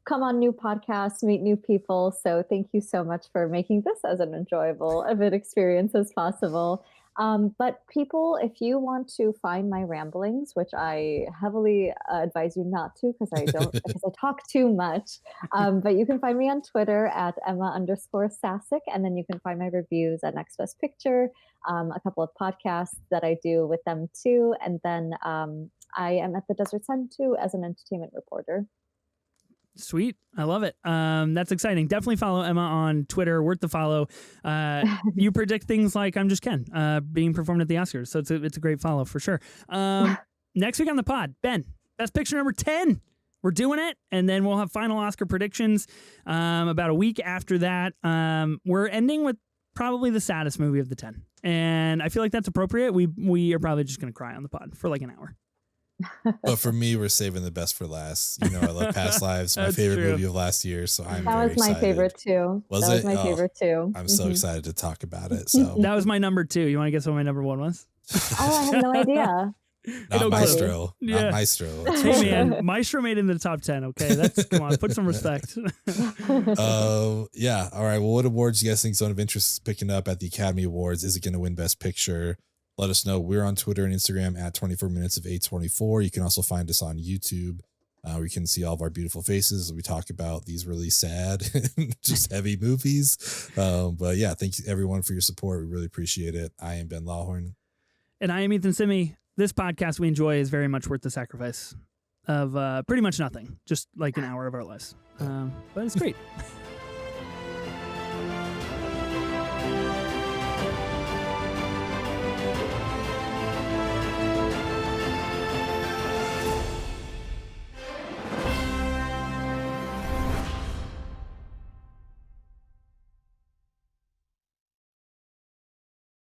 come on new podcasts, meet new people. So thank you so much for making this as an enjoyable of an experience as possible. But people, if you want to find my ramblings, which I heavily advise you not to because because I talk too much. But you can find me on Twitter at Ema_Sasic, and then you can find my reviews at Next Best Picture, a couple of podcasts that I do with them too, and then I am at the Desert Sun too as an entertainment reporter. Sweet. I love it. That's exciting. Definitely follow Ema on Twitter. Worth the follow. You predict things like I'm Just Ken being performed at the Oscars. So it's a great follow for sure. Next week on the pod, Ben, Best Picture number 10. We're doing it. And then we'll have final Oscar predictions about a week after that. We're ending with probably the saddest movie of the 10. And I feel like that's appropriate. We are probably just going to cry on the pod for like an hour. But for me, we're saving the best for last. You know, I love Past Lives, my favorite movie of last year. So I'm very excited. That was my favorite too. Was it? That was my favorite too. I'm so excited to talk about it. So that was my number 2. You want to guess what my number 1 was? Oh, I have no idea. Not Maestro. Yeah. Not Maestro. Hey man, Maestro made it in the top 10. Okay, come on, put some respect. Yeah. All right. Well, what awards do you guys think Zone of Interest is picking up at the Academy Awards? Is it going to win Best Picture? Let us know. We're on Twitter and Instagram at 24 minutes of 824. You can also find us on YouTube, where you can see all of our beautiful faces. We talk about these really sad, just heavy movies. But yeah, thank you everyone for your support. We really appreciate it. I am Ben Lawhorn. And I am Ethan Simi. This podcast we enjoy is very much worth the sacrifice of pretty much nothing, just like an hour of our lives. But it's great.